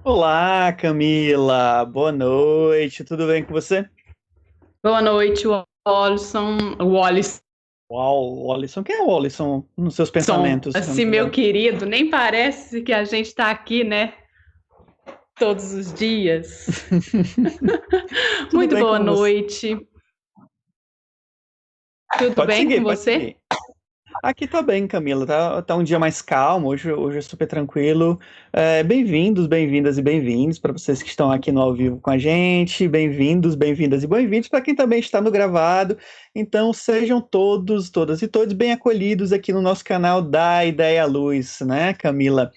Olá, Camila. Boa noite. Tudo bem com você? Boa noite, Wallison. Wallison, Uau, o Alisson. Quem é o Alisson nos seus pensamentos, assim, meu Camila? querido, nem parece que a gente está aqui, né? Todos os dias. Tudo Muito bem boa com você? noite. Tudo Pode bem seguir, com pode você? seguir. Aqui tá bem, Camila. Tá um dia mais calmo. Hoje é super tranquilo. Bem-vindos, bem-vindas e bem-vindos para vocês que estão aqui no ao vivo com a gente. Bem-vindos, bem-vindas e bem-vindos para quem também está no gravado. Então, sejam todos, todas e todos bem acolhidos aqui no nosso canal da Ideia à Luz, né, Camila?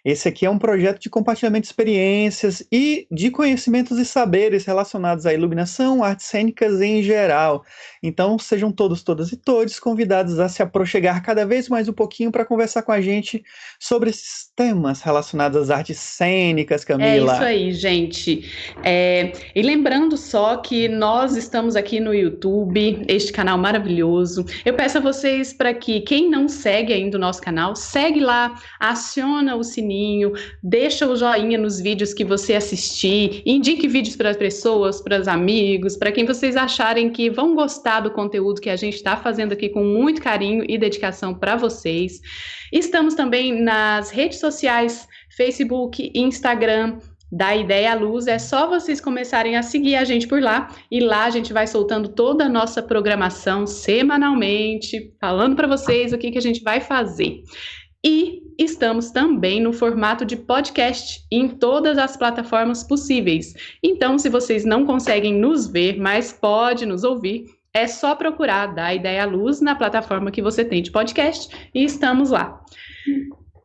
Esse aqui é um projeto de compartilhamento de experiências e de conhecimentos e saberes relacionados à iluminação, artes cênicas em geral. Então, sejam todos, todas e todos convidados a se aproximar cada vez mais um pouquinho para conversar com a gente sobre esses temas relacionados às artes cênicas, É isso Camila. aí, gente. E lembrando só que nós estamos aqui no YouTube, este canal maravilhoso. Eu peço a vocês para que quem não segue ainda o nosso canal, segue lá, aciona o sininho, deixa o joinha nos vídeos que você assistir, indique vídeos para as pessoas, para os amigos, para quem vocês acharem que vão gostar do conteúdo que a gente está fazendo aqui com muito carinho e dedicação para vocês. Estamos também nas redes sociais, Facebook, Instagram, da Ideia à Luz. É só vocês começarem a seguir a gente por lá, e lá a gente vai soltando toda a nossa programação semanalmente, falando para vocês o que a gente vai fazer. E estamos também no formato de podcast em todas as plataformas possíveis. Então, se vocês não conseguem nos ver, mas pode nos ouvir, é só procurar da Ideia à Luz na plataforma que você tem de podcast e estamos lá.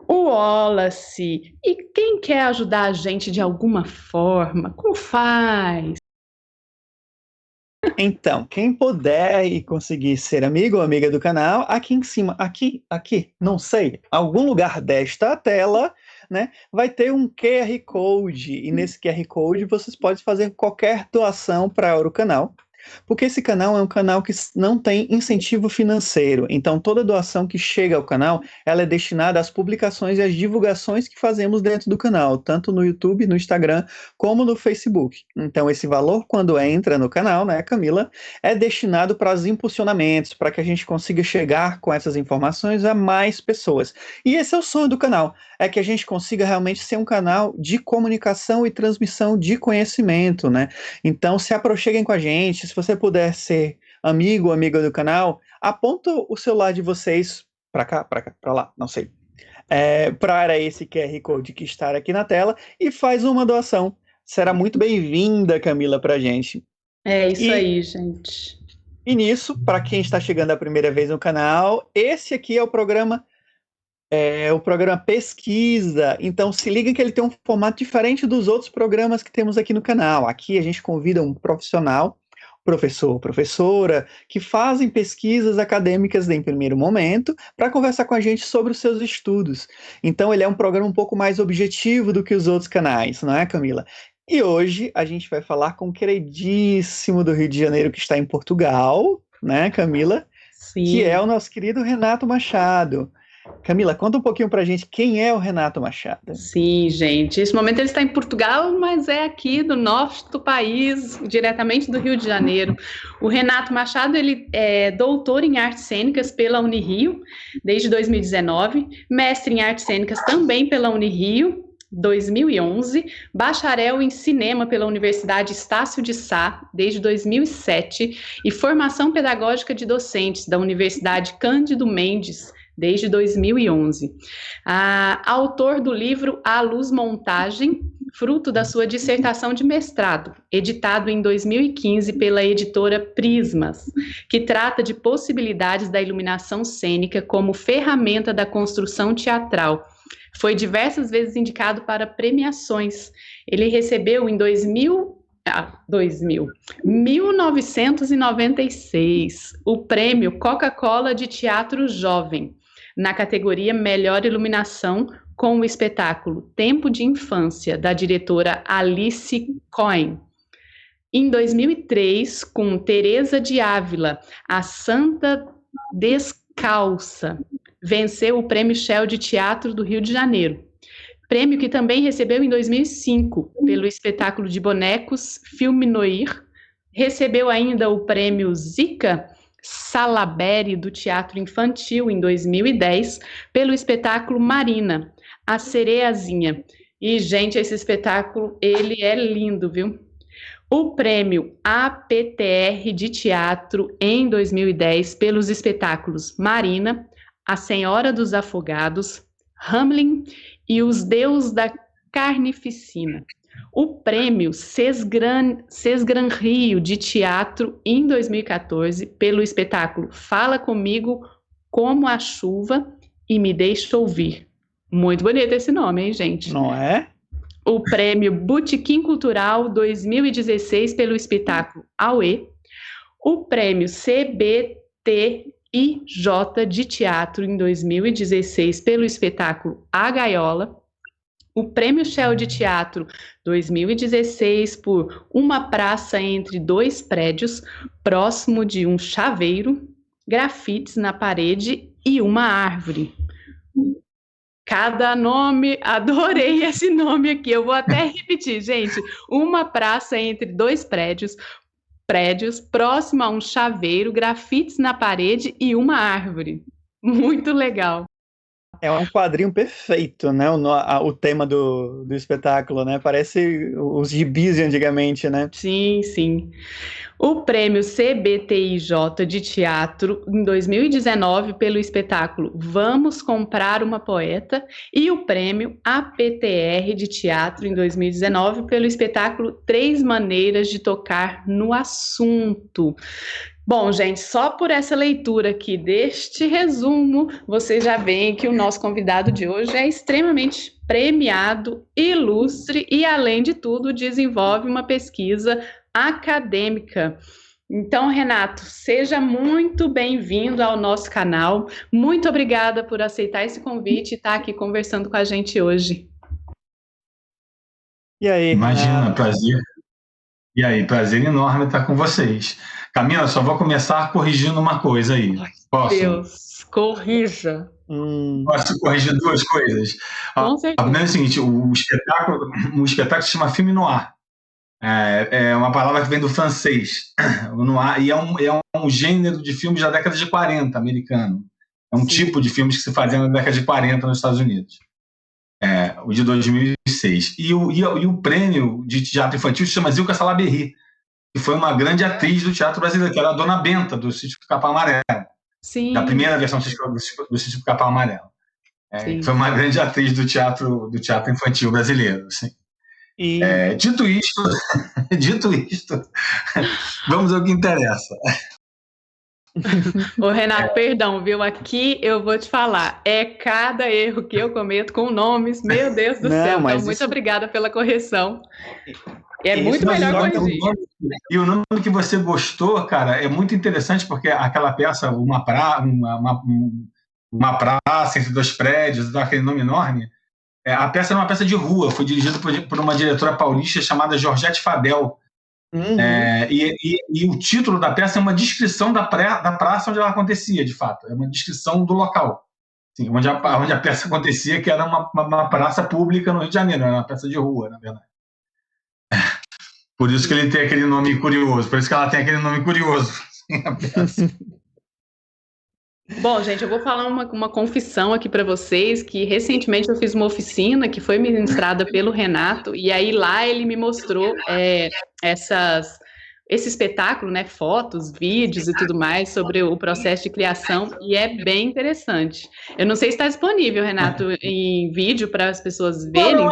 O Wallace, e quem quer ajudar a gente de alguma forma, como faz? Então, quem puder e conseguir ser amigo ou amiga do canal, aqui em cima, aqui, não sei, algum lugar desta tela, né, vai ter um QR Code, e nesse QR Code vocês podem fazer qualquer doação para o canal, porque esse canal é um canal que não tem incentivo financeiro, então toda doação que chega ao canal, ela é destinada às publicações e às divulgações que fazemos dentro do canal, tanto no YouTube, no Instagram, como no Facebook. Então esse valor, quando entra no canal, né, Camila, é destinado para os impulsionamentos, para que a gente consiga chegar com essas informações a mais pessoas. E esse é o sonho do canal, é que a gente consiga realmente ser um canal de comunicação e transmissão de conhecimento, né? Então se aproxeguem com a gente, se você puder ser amigo ou amiga do canal, aponta o celular de vocês para cá, para lá, não sei, para esse QR Code que está aqui na tela e faz uma doação. Será muito bem-vinda, Camila, para a gente. É isso E, aí, gente. e nisso, para quem está chegando a primeira vez no canal, esse aqui é o programa Pesquisa. Então se liga que ele tem um formato diferente dos outros programas que temos aqui no canal. Aqui a gente convida um profissional, professor, professora, que fazem pesquisas acadêmicas em primeiro momento, para conversar com a gente sobre os seus estudos. Então ele é um programa um pouco mais objetivo do que os outros canais, não é, Camila? E hoje a gente vai falar com o queridíssimo do Rio de Janeiro que está em Portugal, né, Camila? Que é Sim. o nosso querido Renato Machado. Camila, conta um pouquinho pra gente quem é o Renato Machado. Sim, gente. Nesse momento ele está em Portugal, mas é aqui do norte do país, diretamente do Rio de Janeiro. O Renato Machado, ele é doutor em artes cênicas pela Unirio desde 2019, mestre em artes cênicas também pela Unirio 2011, bacharel em cinema pela Universidade Estácio de Sá desde 2007 e formação pedagógica de docentes da Universidade Cândido Mendes desde 2011. Autor do livro A Luz Montagem, fruto da sua dissertação de mestrado, editado em 2015 pela editora Prismas, que trata de possibilidades da iluminação cênica como ferramenta da construção teatral. Foi diversas vezes indicado para premiações. Ele recebeu em 1996, o prêmio Coca-Cola de Teatro Jovem, na categoria Melhor Iluminação, com o espetáculo Tempo de Infância, da diretora Alice Cohen. Em 2003, com Teresa de Ávila, A Santa Descalça, venceu o Prêmio Shell de Teatro do Rio de Janeiro. Prêmio que também recebeu em 2005 pelo espetáculo de bonecos Filme Noir. Recebeu ainda o Prêmio Zica Salaberry do Teatro Infantil em 2010 pelo espetáculo Marina, A Sereazinha. E, gente, esse espetáculo, ele é lindo, viu? O prêmio APTR de Teatro em 2010 pelos espetáculos Marina, A Senhora dos Afogados, Hamlin e Os Deus da Carnificina. O prêmio Sesgran Rio de Teatro em 2014 pelo espetáculo Fala Comigo Como a Chuva e Me Deixa Ouvir. Muito bonito esse nome, hein, gente? Não é? O prêmio Botequim Cultural 2016 pelo espetáculo Auê, o prêmio CBTIJ de Teatro em 2016 pelo espetáculo A Gaiola, o prêmio Shell de Teatro 2016 por Uma Praça Entre Dois Prédios, próximo de um chaveiro, grafites na parede e uma árvore. Cada nome, adorei esse nome aqui, eu vou até repetir, gente. Uma praça entre dois prédios, próximo a um chaveiro, grafites na parede e uma árvore. Muito legal. É um quadrinho perfeito, né? O tema do espetáculo, né? Parece os gibis de antigamente, né? Sim, sim. O prêmio CBTIJ de Teatro em 2019 pelo espetáculo Vamos Comprar uma Poeta e o prêmio APTR de Teatro em 2019 pelo espetáculo Três Maneiras de Tocar no Assunto. Bom, gente, só por essa leitura aqui deste resumo, vocês já veem que o nosso convidado de hoje é extremamente premiado, ilustre e, além de tudo, desenvolve uma pesquisa acadêmica. Então, Renato, seja muito bem-vindo ao nosso canal. Muito obrigada por aceitar esse convite e estar aqui conversando com a gente hoje. E aí, Imagina, Renato? prazer. E aí, prazer enorme estar com vocês. Camila, só vou começar corrigindo uma coisa aí. Posso? Deus, corrija. Posso corrigir duas coisas? Com certeza. Primeiro é o seguinte, o espetáculo se chama filme noir. É uma palavra que vem do francês. O noir, e é um gênero de filmes da década de 40, americano. É um tipo de filmes que se fazia na década de 40 nos Estados Unidos. O de 2006. E o prêmio de teatro infantil se chama Zilka Salaberry, que foi uma grande atriz do teatro brasileiro, que era a Dona Benta, do Sítio Pica-Pau Amarelo. Sim. Da primeira versão do Sítio Pica-Pau Amarelo. Foi uma grande atriz do teatro infantil brasileiro. Assim. Dito isto, vamos ao que interessa. Ô, Renato, perdão, viu? Aqui eu vou te falar, cada erro que eu cometo com nomes, meu Deus do céu. Então, muito obrigada pela correção. Muito melhor corrigir. E o nome que você gostou, cara, é muito interessante, porque aquela peça, uma praça entre dois prédios, aquele nome enorme, a peça era uma peça de rua, foi dirigida por uma diretora paulista chamada Georgette Fadel. Uhum. E o título da peça é uma descrição da praça onde ela acontecia, de fato. É uma descrição do local. Assim, onde a peça acontecia, que era uma praça pública no Rio de Janeiro, era uma peça de rua, na verdade. Por isso que ele tem aquele nome curioso, por isso que ela tem aquele nome curioso. A peça. Bom, gente, eu vou falar uma confissão aqui para vocês, que recentemente eu fiz uma oficina que foi ministrada pelo Renato, e aí lá ele me mostrou esse espetáculo, né, fotos, vídeos e tudo mais sobre o processo de criação, e é bem interessante. Eu não sei se está disponível, Renato, em vídeo para as pessoas verem.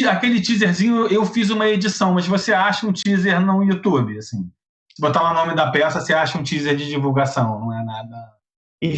Aquele teaserzinho, eu fiz uma edição, mas você acha um teaser no YouTube, assim. Se botar o nome da peça, você acha um teaser de divulgação, não é nada... E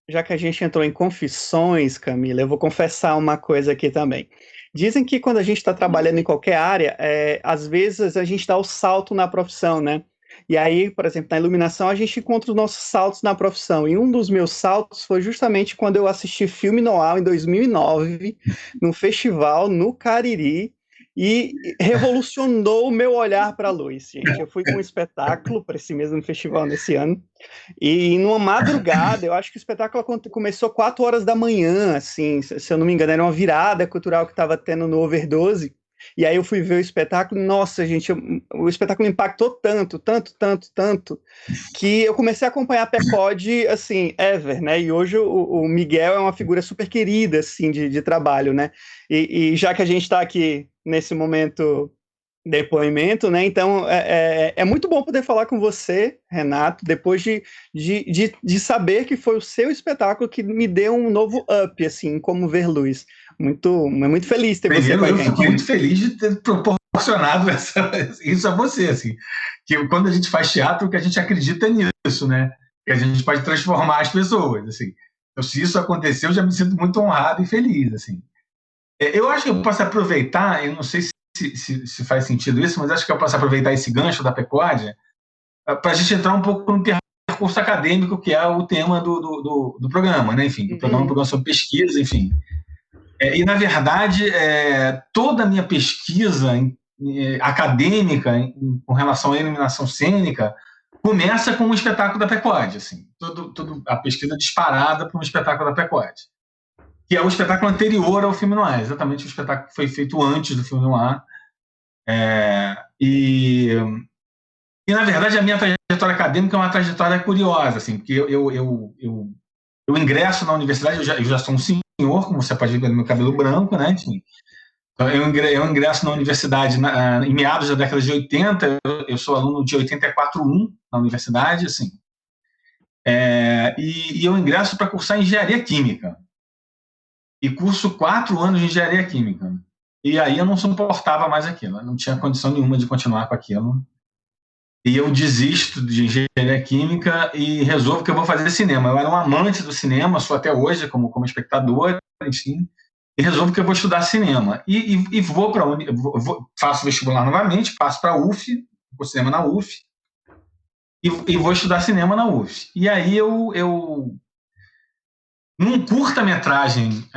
já que a gente entrou em confissões, Camila, eu vou confessar uma coisa aqui também. Dizem que quando a gente está trabalhando em qualquer área, às vezes a gente dá o salto na profissão, né? E aí, por exemplo, na iluminação, a gente encontra os nossos saltos na profissão. E um dos meus saltos foi justamente quando eu assisti filme noir em 2009, num festival no Cariri, e revolucionou o meu olhar para a luz, gente. Eu fui com um espetáculo para esse mesmo festival nesse ano, e numa madrugada, eu acho que o espetáculo começou 4 horas da manhã, assim, se eu não me engano, era uma virada cultural que estava tendo no Overdose. E aí eu fui ver o espetáculo, nossa, gente, o espetáculo impactou tanto, que eu comecei a acompanhar a Pecod, assim, ever, né? E hoje o Miguel é uma figura super querida, assim, de trabalho, né? E já que a gente está aqui nesse momento depoimento, né? Então é muito bom poder falar com você, Renato, depois de saber que foi o seu espetáculo que me deu um novo up, assim, como ver luz. Muito feliz ter você com a eu gente. fico muito feliz de ter proporcionado isso a você, assim, que quando a gente faz teatro, que a gente acredita nisso, né? Que a gente pode transformar as pessoas, assim. Então, se isso aconteceu, eu já me sinto muito honrado e feliz, assim. Eu acho que eu posso aproveitar, eu não sei se faz sentido isso, mas acho que eu posso aproveitar esse gancho da Pecod para a gente entrar um pouco no percurso acadêmico, que é o tema do programa, né? Enfim, o programa é um programa sobre pesquisa, enfim. E, na verdade, toda a minha pesquisa acadêmica com relação à iluminação cênica começa com o espetáculo da Pecod, assim, a pesquisa disparada para um espetáculo da Pecod, que é o espetáculo anterior ao filme noir, exatamente o espetáculo que foi feito antes do filme noir. E, na verdade, a minha trajetória acadêmica é uma trajetória curiosa, assim, porque eu ingresso na universidade, eu já sou um senhor, como você pode ver pelo meu cabelo branco, né? Enfim, eu ingresso na universidade em meados da década de 80, eu sou aluno de 84-1 na universidade, assim, e eu ingresso para cursar engenharia química. E curso 4 anos de engenharia química. E aí eu não suportava mais aquilo, eu não tinha condição nenhuma de continuar com aquilo. E eu desisto de engenharia química e resolvo que eu vou fazer cinema. Eu era um amante do cinema, sou até hoje como espectador, enfim, e resolvo que eu vou estudar cinema. E vou para faço vestibular novamente, passo para a UF, vou cinema na UF, e vou estudar cinema na UF. E aí eu num curta-metragem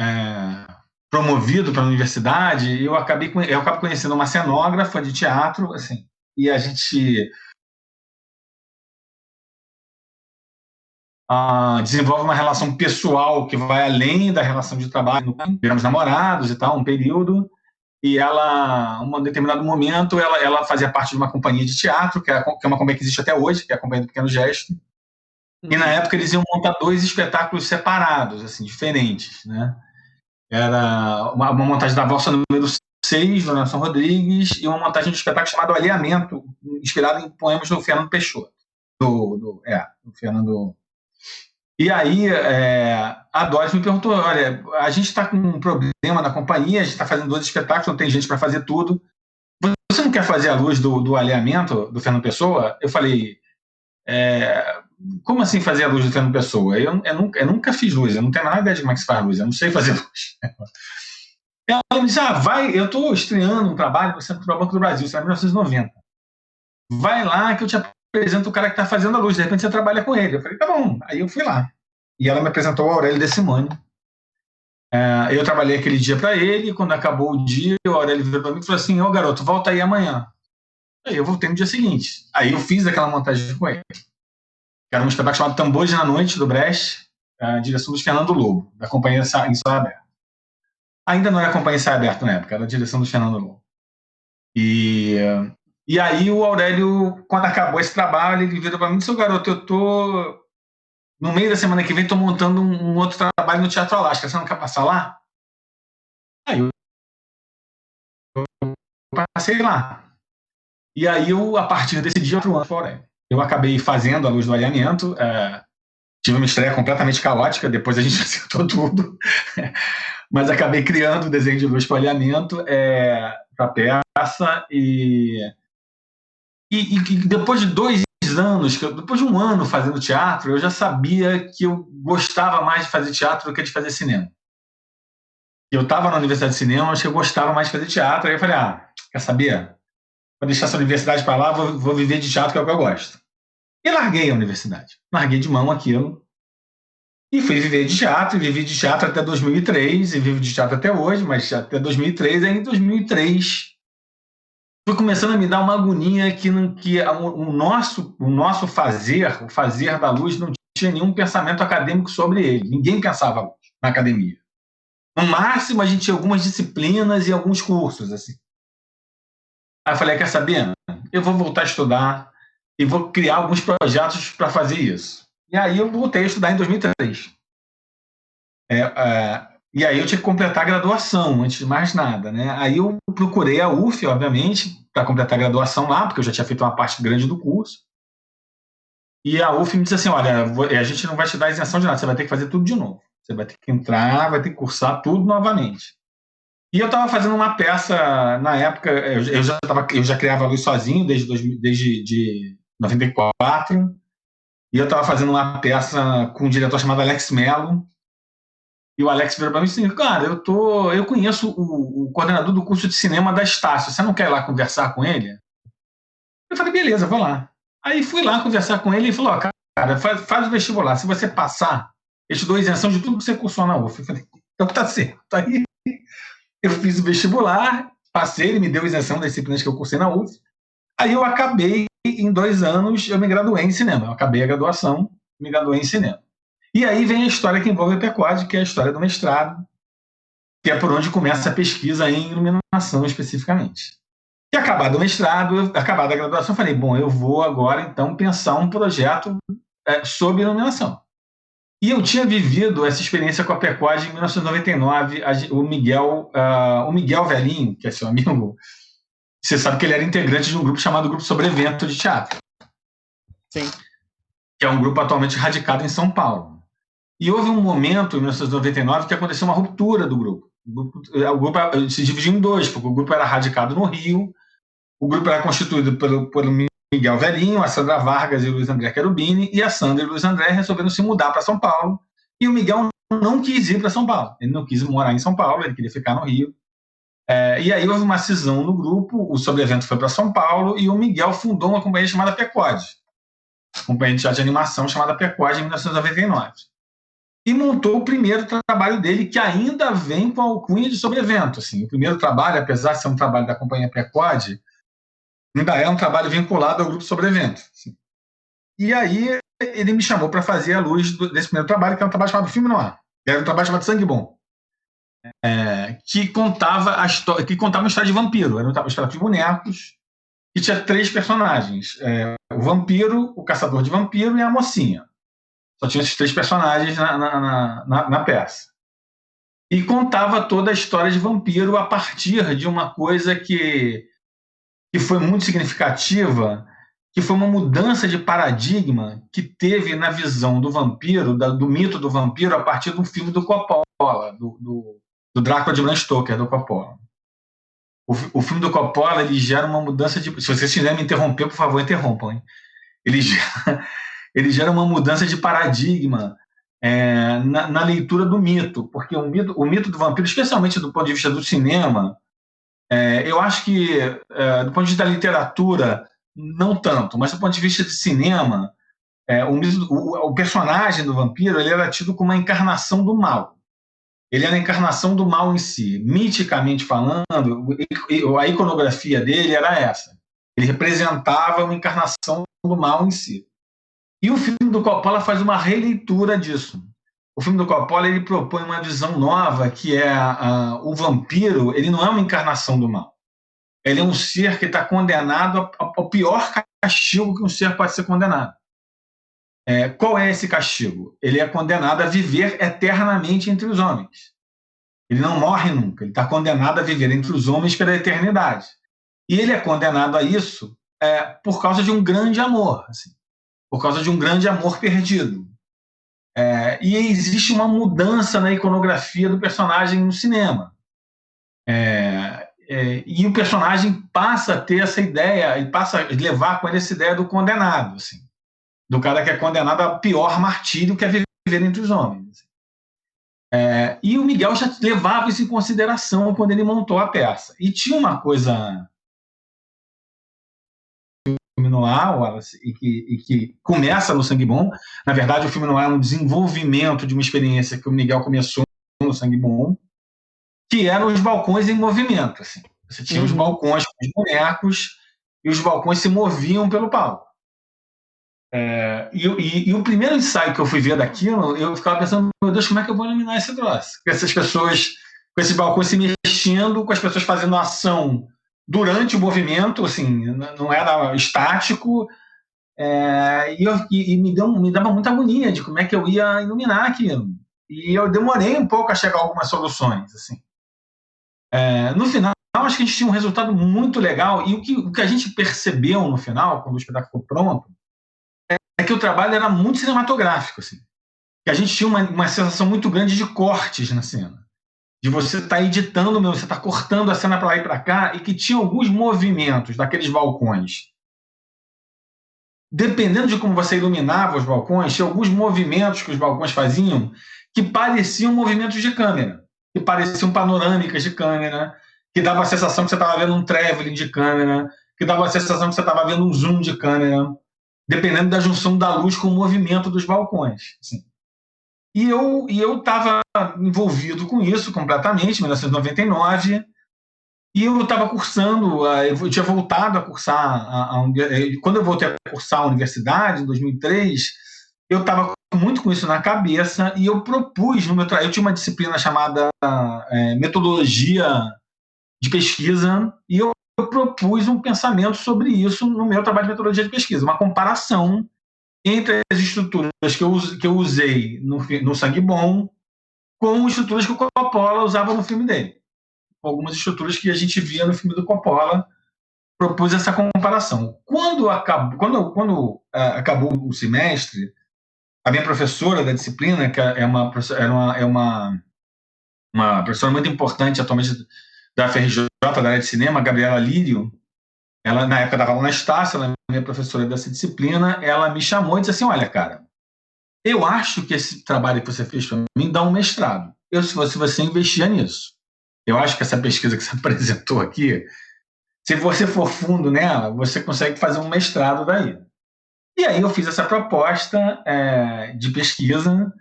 promovido para a universidade, eu acabo conhecendo uma cenógrafa de teatro, assim, e a gente desenvolve uma relação pessoal que vai além da relação de trabalho, viramos namorados e tal, um período, e ela, em um determinado momento, ela fazia parte de uma companhia de teatro, que é uma companhia que existe até hoje, que é a Companhia do Pequeno Gesto, e na época eles iam montar 2 espetáculos separados, assim, diferentes, né? Era uma montagem da Valsa número 6, do Nelson Rodrigues, e uma montagem de um espetáculo chamado Alinhamento, inspirado em poemas do Fernando Peixoto. Do Fernando. E aí, a Doris me perguntou: olha, a gente está com um problema na companhia, a gente está fazendo 2 espetáculos, não tem gente para fazer tudo. Você não quer fazer a luz do Alinhamento, do Fernando Pessoa? Eu falei: como assim fazer a luz do Fernando Pessoa? Eu nunca fiz luz, eu não tenho nada ideia de como é que se faz luz, eu não sei fazer luz. Ela me disse: eu estou estreando um trabalho no Centro do Banco do Brasil, isso é 1990. Vai lá que eu te apresento o cara que está fazendo a luz, de repente você trabalha com ele. Eu falei: tá bom. Aí eu fui lá. E ela me apresentou o Aurélio De Simone. Eu trabalhei aquele dia para ele, e quando acabou o dia, o Aurélio virou para mim e falou assim: ô garoto, volta aí amanhã. Aí eu voltei no dia seguinte. Aí eu fiz aquela montagem com ele. Que era um espetáculo chamado Tambores na Noite, do Brecht, a direção do Fernando Lobo, da Companhia Ensaio Aberto. Ainda não era a Companhia Ensaio Aberto na época, era a direção do Fernando Lobo. E aí o Aurélio, quando acabou esse trabalho, ele virou para mim e disse: garoto, eu tô no meio da semana que vem, estou montando um outro trabalho no Teatro Alasca, você não quer passar lá? Aí eu passei lá. E aí a partir desse dia, eu acabei fazendo a luz do alinhamento, tive uma estreia completamente caótica, depois a gente acertou tudo, mas acabei criando o desenho de luz para o alinhamento para a peça, e depois de 2 anos, depois de 1 ano fazendo teatro, eu já sabia que eu gostava mais de fazer teatro do que de fazer cinema. Eu estava na Universidade de Cinema, acho que eu gostava mais de fazer teatro, aí eu falei: quer saber? deixar essa universidade para lá, vou viver de teatro, que é o que eu gosto. E larguei a universidade. Larguei de mão aquilo. E fui viver de teatro, e vivi de teatro até 2003, e vivo de teatro até hoje, mas até 2003. Aí em 2003, foi começando a me dar uma agonia que o nosso fazer, o fazer da Luz, não tinha nenhum pensamento acadêmico sobre ele. Ninguém pensava na academia. No máximo, a gente tinha algumas disciplinas e alguns cursos, assim. Aí eu falei, quer saber? Eu vou voltar a estudar e vou criar alguns projetos para fazer isso. E aí eu voltei a estudar em 2003. E aí eu tinha que completar a graduação, antes de mais nada, né? Aí eu procurei a UF, obviamente, para completar a graduação lá, porque eu já tinha feito uma parte grande do curso. E a UF me disse assim, olha, a gente não vai te dar isenção de nada, você vai ter que fazer tudo de novo. Você vai ter que entrar, vai ter que cursar tudo novamente. E eu estava fazendo uma peça, na época, eu já criava a Luz sozinho, desde 94, e eu estava fazendo uma peça com um diretor chamado Alex Mello, e o Alex virou para mim e disse, cara, eu conheço o coordenador do curso de cinema da Estácio, você não quer ir lá conversar com ele? Eu falei, beleza, vou lá. Aí fui lá conversar com ele e falou, cara, faz o vestibular, se você passar, eu te dou isenção de tudo que você cursou na UF. Eu falei, então tá certo. Aí eu fiz o vestibular, passei, ele me deu isenção das disciplinas que eu cursei na UF. Aí eu acabei, em 2 anos, eu me graduei em cinema. Eu acabei a graduação, me graduei em cinema. E aí vem a história que envolve a PECOD, que é a história do mestrado, que é por onde começa a pesquisa em iluminação especificamente. E acabado o mestrado, acabada a graduação, eu falei, bom, eu vou agora, então, pensar um projeto sobre iluminação. E eu tinha vivido essa experiência com a PECOD em 1999, o Miguel Velhinho, que é seu amigo, você sabe que ele era integrante de um grupo chamado Grupo Sobrevento de Teatro. Sim. Que é um grupo atualmente radicado em São Paulo. E houve um momento, em 1999, que aconteceu uma ruptura do grupo. O grupo se dividiu em 2, porque o grupo era radicado no Rio, o grupo era constituído pelo Miguel Velhinho, a Sandra Vargas e o Luiz André Cherubini, e a Sandra e o Luiz André resolveram se mudar para São Paulo, e o Miguel não quis ir para São Paulo, ele não quis morar em São Paulo, ele queria ficar no Rio. E aí houve uma cisão no grupo, o Sobrevento foi para São Paulo, e o Miguel fundou uma companhia chamada PECOD, companhia de teatro de animação chamada PECOD, em 1999. E montou o primeiro trabalho dele, que ainda vem com a alcunha de Sobrevento. Assim. O primeiro trabalho, apesar de ser um trabalho da companhia PECOD, ainda é um trabalho vinculado ao Grupo Sobrevento. Assim. E aí ele me chamou para fazer a luz desse primeiro trabalho, que é um trabalho chamado Filme Noir. Era um trabalho chamado Sangue Bom. Que contava uma história de vampiro. Era uma história de bonecos, que tinha 3 personagens. O vampiro, o caçador de vampiro e a mocinha. Só tinha esses 3 personagens na peça. E contava toda a história de vampiro a partir de uma coisa que foi muito significativa, que foi uma mudança de paradigma que teve na visão do vampiro, do mito do vampiro, a partir do filme do Coppola, do Drácula de Bram Stoker, do Coppola. O filme do Coppola, ele gera uma mudança de... Se vocês quiserem me interromper, por favor, interrompam. Hein? Ele gera uma mudança de paradigma na leitura do mito, porque o mito do vampiro, especialmente do ponto de vista do cinema, eu acho que, do ponto de vista da literatura, não tanto, mas do ponto de vista de cinema, o personagem do vampiro ele era tido como uma encarnação do mal. Ele era a encarnação do mal em si. Miticamente falando, a iconografia dele era essa. Ele representava uma encarnação do mal em si. E o filme do Coppola faz uma releitura disso. O filme do Coppola ele propõe uma visão nova, que é o vampiro, ele não é uma encarnação do mal. Ele é um ser que está condenado ao pior castigo que um ser pode ser condenado. Qual é esse castigo? Ele é condenado a viver eternamente entre os homens. Ele não morre nunca, ele está condenado a viver entre os homens pela eternidade. E ele é condenado a isso por causa de um grande amor, assim, por causa de um grande amor perdido. E existe uma mudança na iconografia do personagem no cinema. E o personagem passa a ter essa ideia, e passa a levar com ele essa ideia do condenado, assim, do cara que é condenado ao pior martírio, que é viver entre os homens. E o Miguel já levava isso em consideração quando ele montou a peça. E tinha uma coisa filme noir, Wallace, e que começa no Sangue Bom. Na verdade, o filme noir é um desenvolvimento de uma experiência que o Miguel começou no Sangue Bom, que eram os balcões em movimento. Assim. Você tinha os balcões com os bonecos e os balcões se moviam pelo palco. E o primeiro ensaio que eu fui ver daquilo, eu ficava pensando, meu Deus, como é que eu vou iluminar esse troço? Com essas pessoas, com esses balcões se mexendo, com as pessoas fazendo ação durante o movimento, assim, não era estático, e me dava muita agonia de como é que eu ia iluminar aquilo. E eu demorei um pouco a chegar a algumas soluções. Assim. No final, acho que a gente tinha um resultado muito legal, e o que a gente percebeu no final, quando o espetáculo ficou pronto, é que o trabalho era muito cinematográfico. Assim. Que a gente tinha uma sensação muito grande de cortes na cena. De você estar editando, você estar cortando a cena para lá e para cá, e que tinha alguns movimentos daqueles balcões. Dependendo de como você iluminava os balcões, tinha alguns movimentos que os balcões faziam que pareciam movimentos de câmera, que pareciam panorâmicas de câmera, que dava a sensação que você estava vendo um traveling de câmera, que dava a sensação que você estava vendo um zoom de câmera, dependendo da junção da luz com o movimento dos balcões. Assim. E eu estava envolvido com isso completamente, em 1999, e eu estava cursando, eu tinha voltado a cursar, quando eu voltei a cursar a universidade, em 2003, eu estava muito com isso na cabeça, e eu propus, eu tinha uma disciplina chamada metodologia de pesquisa, e eu propus um pensamento sobre isso no meu trabalho de metodologia de pesquisa, uma comparação entre as estruturas que eu usei no Sangue Bom com estruturas que o Coppola usava no filme dele. Algumas estruturas que a gente via no filme do Coppola, propus essa comparação. Quando acabou o semestre, a minha professora da disciplina, que é uma professora muito importante atualmente da FRJ, da área de cinema, Gabriela Lírio, ela na época dava aula na Estácio, ela é minha professora dessa disciplina, ela me chamou e disse assim, olha, cara, eu acho que esse trabalho que você fez para mim dá um mestrado. Se você investir nisso. Eu acho que essa pesquisa que você apresentou aqui, se você for fundo nela, você consegue fazer um mestrado daí. E aí eu fiz essa proposta de pesquisa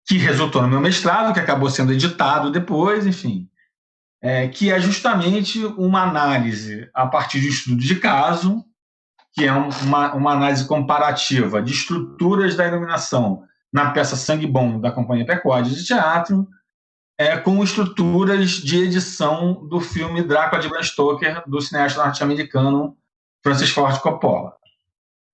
que resultou no meu mestrado, que acabou sendo editado depois, enfim, que é justamente uma análise a partir de estudo de caso, que é uma análise comparativa de estruturas da iluminação na peça Sangue Bom da Companhia Pecode de Teatro, com estruturas de edição do filme Drácula de Bram Stoker, do cineasta norte-americano Francis Ford Coppola.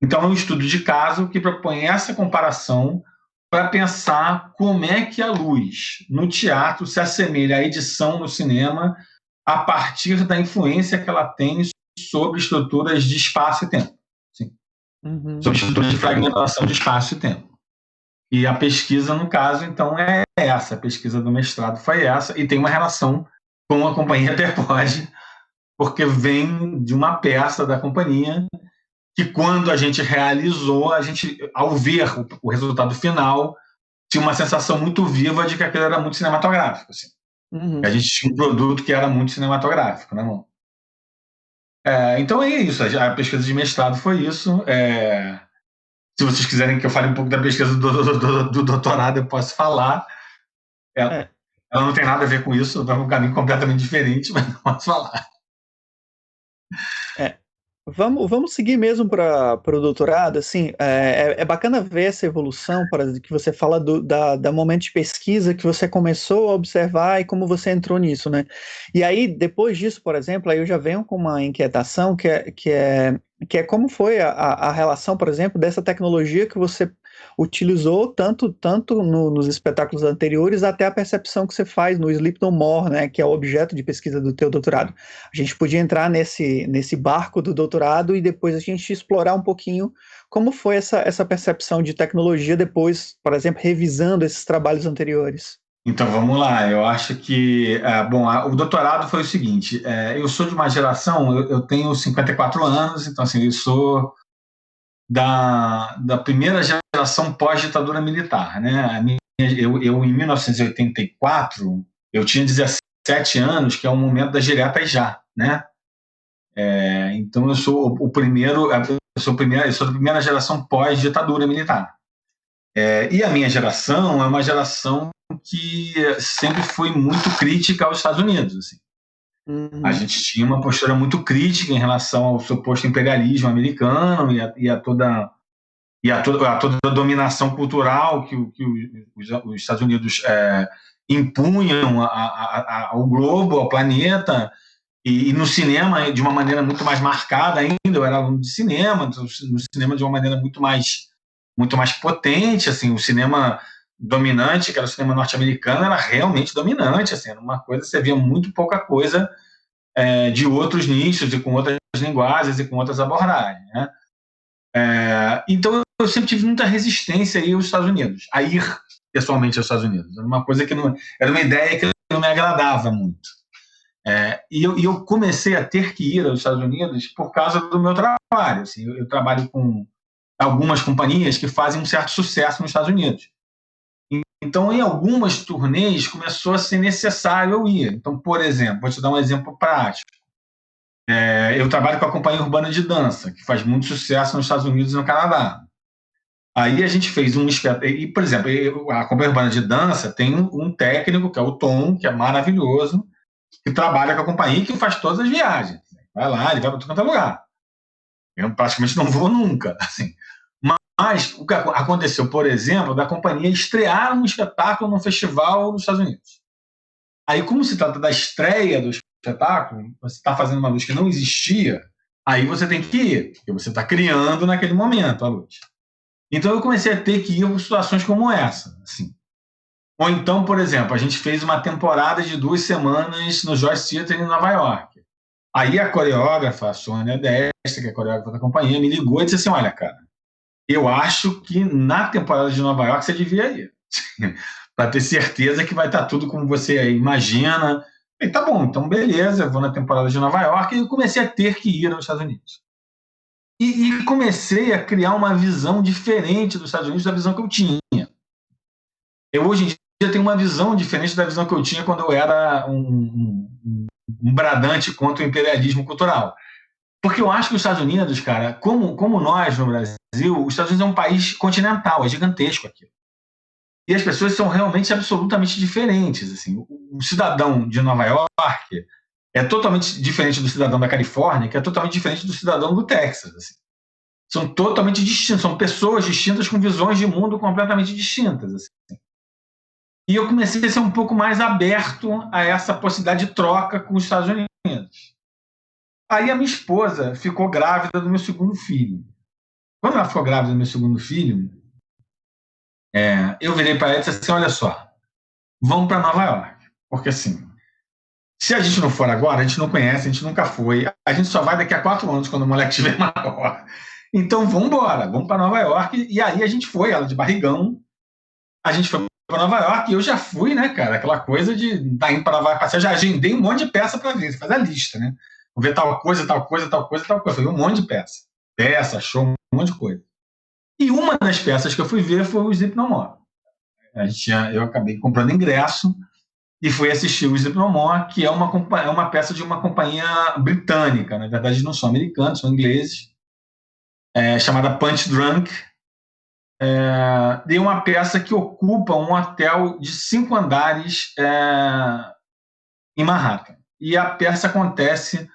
Então, é um estudo de caso que propõe essa comparação para pensar como é que a luz no teatro se assemelha à edição no cinema a partir da influência que ela tem sobre estruturas de espaço e tempo. Sim. Sobre estruturas de fragmentação de espaço e tempo. E a pesquisa, no caso, então, é essa. A pesquisa do mestrado foi essa, e tem uma relação com a Companhia Pecode, porque vem de uma peça da companhia que, quando a gente realizou, ao ver o resultado final, tinha uma sensação muito viva de que aquilo era muito cinematográfico. Assim. A gente tinha um produto que era muito cinematográfico, né, irmão? Então é isso. A pesquisa de mestrado foi isso. Se vocês quiserem que eu fale um pouco da pesquisa do doutorado, eu posso falar. Ela não tem nada a ver com isso, vai um caminho completamente diferente, mas não posso falar. Vamos seguir mesmo para o doutorado, assim, é bacana ver essa evolução, que você fala da momento de pesquisa que você começou a observar e como você entrou nisso, né? E aí, depois disso, por exemplo, aí eu já venho com uma inquietação que é como foi a relação, por exemplo, dessa tecnologia que você utilizou tanto nos espetáculos anteriores até a percepção que você faz no Sleep No More, né, que é o objeto de pesquisa do teu doutorado. A gente podia entrar nesse barco do doutorado e depois a gente explorar um pouquinho como foi essa percepção de tecnologia depois, por exemplo, revisando esses trabalhos anteriores. Então, vamos lá. Eu acho que... o doutorado foi o seguinte. Eu sou de uma geração... Eu tenho 54 anos, então, assim, eu sou da primeira geração pós-ditadura militar, né? Eu, em 1984, eu tinha 17 anos, que é o momento das diretas já, né? Então eu sou o primeiro, eu sou da primeira geração pós-ditadura militar. E a minha geração é uma geração que sempre foi muito crítica aos Estados Unidos. Assim. A gente tinha uma postura muito crítica em relação ao suposto imperialismo americano e a toda a dominação cultural que os Estados Unidos impunham ao globo, ao planeta, e no cinema de uma maneira muito mais marcada ainda. Eu era aluno de cinema, no cinema de uma maneira muito mais potente. Assim, o cinema dominante, que era o cinema norte-americano, era realmente dominante. Assim, era uma coisa, você via muito pouca coisa de outros nichos e com outras linguagens e com outras abordagens, né? Então eu sempre tive muita resistência a ir aos Estados Unidos, a ir pessoalmente aos Estados Unidos. Era uma coisa que não, era uma ideia que não me agradava muito. E eu comecei a ter que ir aos Estados Unidos por causa do meu trabalho. Assim, eu trabalho com algumas companhias que fazem um certo sucesso nos Estados Unidos. Então, em algumas turnês, começou a ser necessário eu ir. Então, por exemplo, vou te dar um exemplo prático. Eu trabalho com a Companhia Urbana de Dança, que faz muito sucesso nos Estados Unidos e no Canadá. Aí a gente fez um espetáculo. E, por exemplo, a Companhia Urbana de Dança tem um técnico, que é o Tom, que é maravilhoso, que trabalha com a companhia e que faz todas as viagens. Vai lá, ele vai para todo quanto é lugar. Eu praticamente não vou nunca. Assim. Mas o que aconteceu, por exemplo, da companhia estrear um espetáculo num festival nos Estados Unidos. Aí, como se trata da estreia do espetáculo, você está fazendo uma luz que não existia, aí você tem que ir, porque você está criando naquele momento a luz. Então eu comecei a ter que ir em situações como essa. Assim. Ou então, por exemplo, a gente fez uma temporada de 2 semanas no George Theatre em Nova York. Aí a coreógrafa, a Sônia Desta, que é a coreógrafa da companhia, me ligou e disse assim: olha, cara, eu acho que na temporada de Nova York você devia ir, para ter certeza que vai estar tudo como você imagina. E tá bom, então beleza, eu vou na temporada de Nova York, e eu comecei a ter que ir aos Estados Unidos. E comecei a criar uma visão diferente dos Estados Unidos da visão que eu tinha. Eu hoje em dia tenho uma visão diferente da visão que eu tinha quando eu era um bradante contra o imperialismo cultural. Porque eu acho que os Estados Unidos, cara, como nós no Brasil, os Estados Unidos é um país continental, é gigantesco aqui. E as pessoas são realmente absolutamente diferentes. Assim. O cidadão de Nova York é totalmente diferente do cidadão da Califórnia, que é totalmente diferente do cidadão do Texas. Assim. São totalmente distintos, são pessoas distintas com visões de mundo completamente distintas. Assim. E eu comecei a ser um pouco mais aberto a essa possibilidade de troca com os Estados Unidos. Aí a minha esposa ficou grávida do meu segundo filho. Quando ela ficou grávida do meu segundo filho, eu virei para ela e disse assim: olha só, vamos para Nova York. Porque assim, se a gente não for agora, a gente não conhece, a gente nunca foi, a gente só vai daqui a 4 anos, quando o moleque estiver maior. Então vamos embora, vamos para Nova York. E aí a gente foi, ela de barrigão, a gente foi para Nova York, e eu já fui, né, cara, aquela coisa de estar indo para Nova York, eu já agendei um monte de peça para ver, você faz a lista, né? Vou ver tal coisa, tal coisa, tal coisa, tal coisa. Foi um monte de peça, show, um monte de coisa. E uma das peças que eu fui ver foi o Sleep No More. Eu acabei comprando ingresso e fui assistir o Sleep No More, que é uma peça de uma companhia britânica. Na verdade, não são americanos, são ingleses, chamada Punch Drunk. E uma peça que ocupa um hotel de 5 andares em Manhattan. E a peça acontece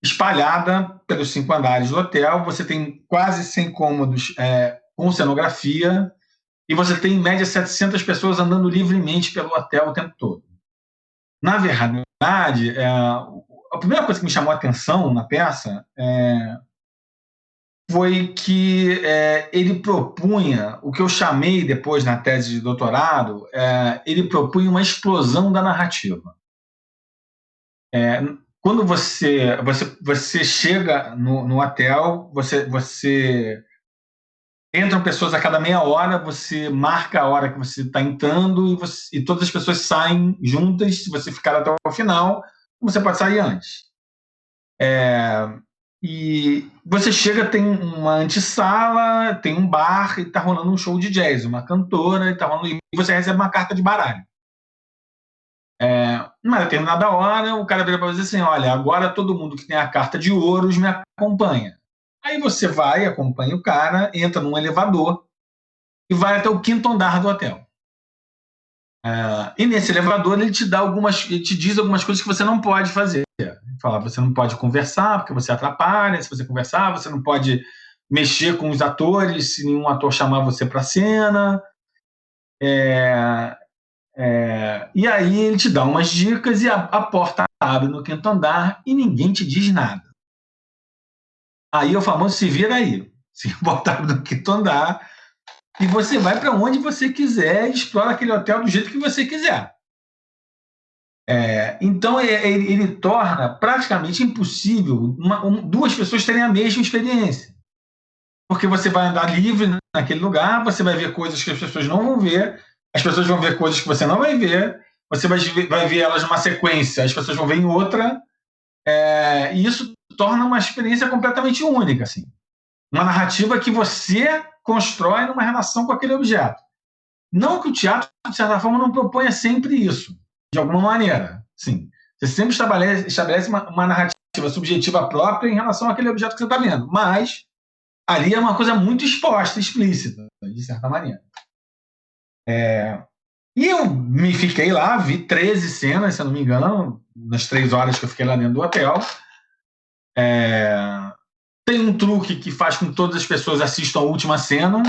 espalhada pelos 5 andares do hotel. Você tem quase 100 cômodos com cenografia, e você tem em média 700 pessoas andando livremente pelo hotel o tempo todo. Na verdade, a primeira coisa que me chamou a atenção na peça foi que ele propunha, o que eu chamei depois na tese de doutorado, ele propunha uma explosão da narrativa. Quando você chega no hotel, você entram pessoas a cada meia hora, você marca a hora que você está entrando e todas as pessoas saem juntas. Se você ficar até o final, você pode sair antes. E você chega, tem uma antessala, tem um bar e está rolando um show de jazz, uma cantora, e você recebe uma carta de baralho. Numa determinada hora, o cara vira para você assim, olha, agora todo mundo que tem a carta de ouros me acompanha. Aí você vai, acompanha o cara, entra num elevador e vai até o 5º andar do hotel. E nesse elevador ele te diz algumas coisas que você não pode fazer. Ele fala, você não pode conversar porque você atrapalha, se você conversar, você não pode mexer com os atores se nenhum ator chamar você para a cena. E aí ele te dá umas dicas e a porta abre no 5º andar e ninguém te diz nada. Aí é o famoso se vira aí. Se a porta abre no 5º andar e você vai para onde você quiser e explora aquele hotel do jeito que você quiser. Então ele torna praticamente impossível duas pessoas terem a mesma experiência. Porque você vai andar livre naquele lugar, você vai ver coisas que as pessoas não vão ver, as pessoas vão ver coisas que você não vai ver, você vai ver elas numa sequência, as pessoas vão ver em outra, e isso torna uma experiência completamente única, assim. Uma narrativa que você constrói numa relação com aquele objeto. Não que o teatro, de certa forma, não proponha sempre isso, de alguma maneira. Sim. Você sempre estabelece uma narrativa subjetiva própria em relação àquele objeto que você está vendo, mas ali é uma coisa muito exposta, explícita, de certa maneira. E eu me fiquei lá, vi 13 cenas, se eu não me engano, nas 3 horas que eu fiquei lá dentro do hotel. Tem um truque que faz com que todas as pessoas assistam a última cena.